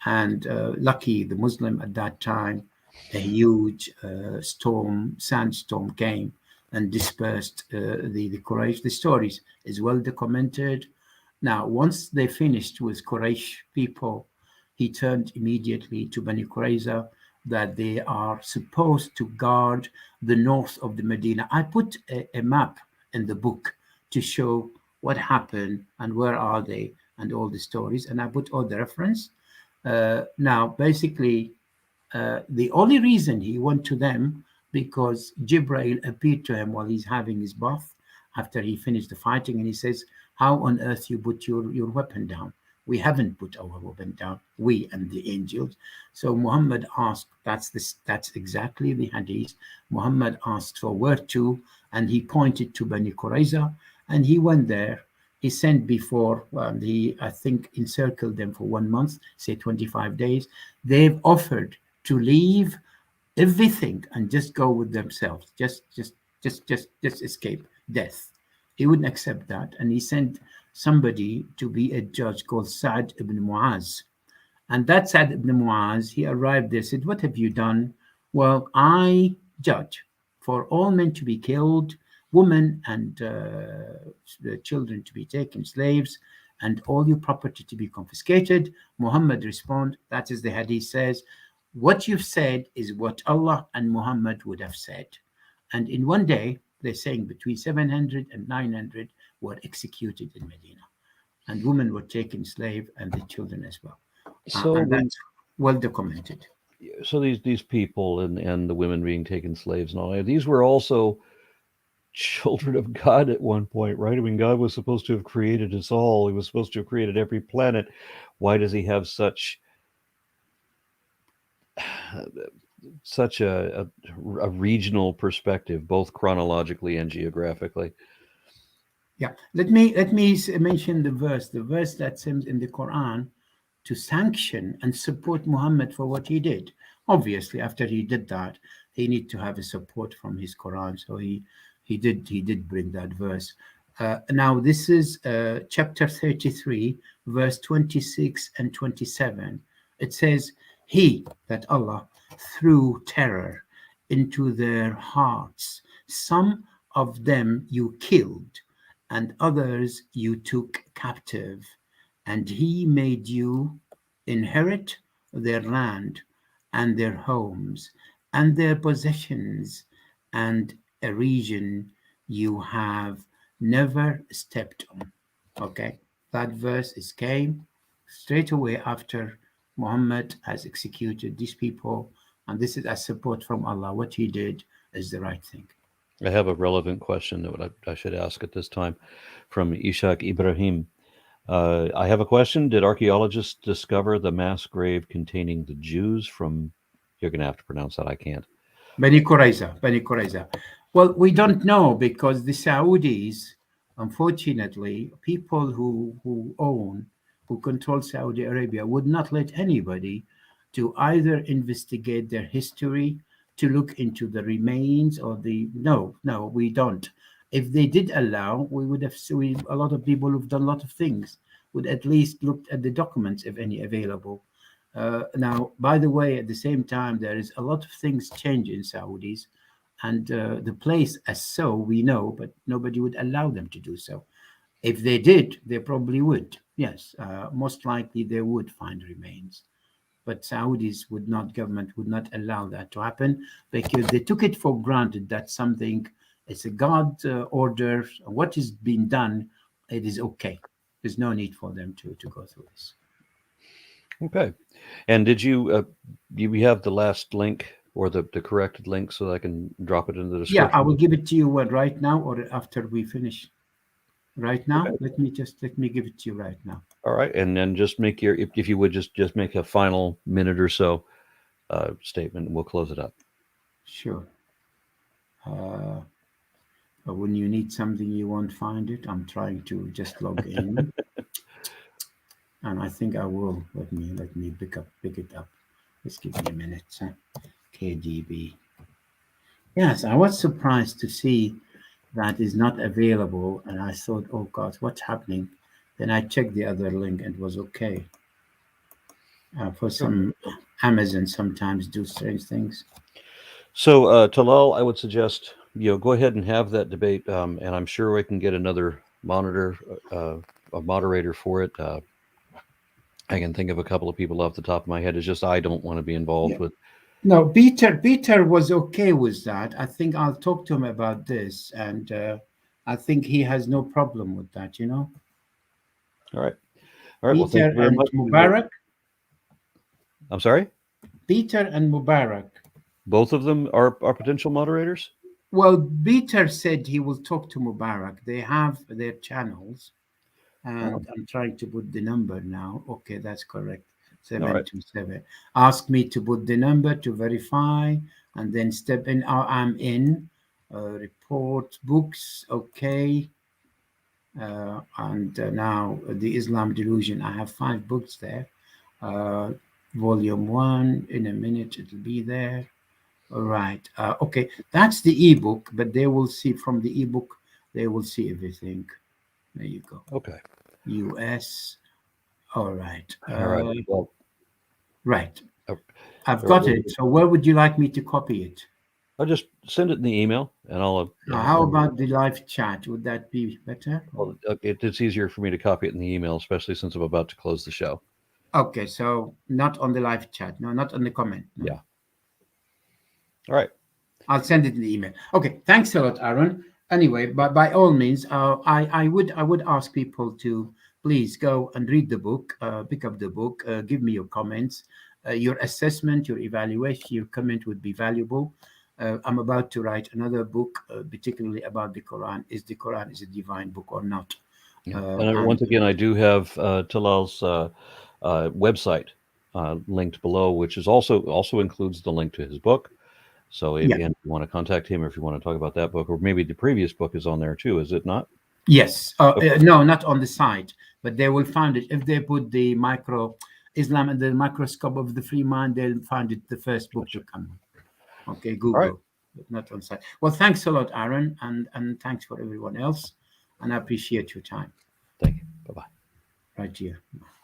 And lucky the Muslim at that time, a huge sandstorm came and dispersed the Quraysh. The stories is well documented. Now, once they finished with Quraysh people, he turned immediately to Bani Qurayza that they are supposed to guard the north of the Medina. I put a map in the book to show what happened and where are they and all the stories, and I put all the reference. Now, basically, the only reason he went to them because Jibril appeared to him while he's having his bath after he finished the fighting, and he says, "How on earth you put your weapon down? We haven't put our weapon down, we and the angels. So Muhammad asked, that's exactly the hadith. Muhammad asked for where to, and he pointed to Bani Qurayza, and he went there. He sent before, he, I think, encircled them for 1 month, say 25 days. They've offered to leave everything and just go with themselves, just escape death. He wouldn't accept that, and he sent somebody to be a judge called Sa'd ibn Mu'az. And that Sa'd ibn Mu'az, he arrived there, said, "What have you done?" "Well, I judge for all men to be killed, women and the children to be taken slaves, and all your property to be confiscated." Muhammad responded, that is the hadith says, "What you've said is what Allah and Muhammad would have said." And in one day, they're saying between 700 and 900 were executed in Medina. And women were taken slave, and the children as well. So And that's well documented. so these people and the women being taken slaves and all that, these were also children of God at one point, right? I mean, God was supposed to have created us all. He was supposed to have created every planet. Why does he have such a regional perspective, both chronologically and geographically? Yeah, let me mention the verse that seems in the Quran to sanction and support Muhammad for what he did. Obviously, after he did that, he need to have a support from his Quran. So he did bring that verse. Now this is chapter 33, verse 26 and 27. It says, "He," that Allah, "threw terror into their hearts. Some of them you killed, and others you took captive, and he made you inherit their land and their homes and their possessions and a region you have never stepped on." Okay, that verse is came straight away after Muhammad has executed these people, and this is a support from Allah. What he did is the right thing. I have a relevant question that I should ask at this time from Ishaq Ibrahim. I have a question. Did archaeologists discover the mass grave containing the Jews from, you're going to have to pronounce that, I can't. Bani Qurayza, Bani Qurayza. Well, we don't know because the Saudis, unfortunately, people who control Saudi Arabia would not let anybody to either investigate their history, to look into the remains or no, we don't. If they did allow, we would have, a lot of people who've done a lot of things would at least looked at the documents, if any available. Now, by the way, at the same time, there is a lot of things change in Saudis, and the place as so we know, but nobody would allow them to do so. If they did, they probably would. Yes, most likely they would find remains, but Saudis would not, government would not allow that to happen because they took it for granted that something, it's a God order. What is being done, it is okay. There's no need for them to go through this. Okay. And did you have the last link or the corrected link so that I can drop it into the description? Yeah, I will give it to you right now or after we finish. Right now, Okay. let me give it to you right now. All right. And then just make your, if you would just make a final minute or so statement, and we'll close it up. Sure. When you need something, you won't find it. I'm trying to just log in, and I think I will. Let me pick it up. Just give me a minute. KDB. Yes, I was surprised to see that is not available, and I thought, oh God, what's happening? Then I checked the other link and it was okay. For some, Amazon sometimes do strange things. So, Talal, I would suggest go ahead and have that debate, and I'm sure we can get another a moderator for it. I can think of a couple of people off the top of my head. It's just I don't want to be involved with. No, Peter was okay with that. I think I'll talk to him about this, and I think he has no problem with that. All right. All right. Well, Peter thank you very and much. Mubarak. I'm sorry? Peter and Mubarak. Both of them are potential moderators? Well, Peter said he will talk to Mubarak. They have their channels. And I'm trying to put the number now. Okay, that's correct. All right. 727. Ask me to put the number to verify and then step in. Oh, I'm in. Report books. Okay. And now the Islam Delusion. I have 5 books there. Uh, Volume 1. In a minute, it'll be there. All right. Okay. That's the ebook, but they will see from the ebook, they will see everything. There you go. Okay. US. All right. All right. Well, Right. uh, I've got it. So where would you like me to copy it? I'll just send it in the email, and I'll. How about the live chat? Would that be better? It's easier for me to copy it in the email, especially since I'm about to close the show. Okay. So not on the live chat. No, not on the comment. No. Yeah. All right. I'll send it in the email. Okay. Thanks a lot, Aaron. Anyway, but by all means, I would ask people to please go and read the book, pick up the book, give me your comments, your assessment, your evaluation, your comment would be valuable. I'm about to write another book, particularly about the Quran. Is the Quran is a divine book or not? Yeah. And once again, I do have Talal's website linked below, which is also includes the link to his book. So if you want to contact him, or if you want to talk about that book, or maybe the previous book is on there too, is it not? Yes. No, not on the site, but they will find it if they put the Islam and the microscope of the free mind. They'll find it. The first book will come. Okay, Google, All right. but not on site. Well, thanks a lot, Aaron, and thanks for everyone else, and I appreciate your time. Thank you. Bye-bye. Right here.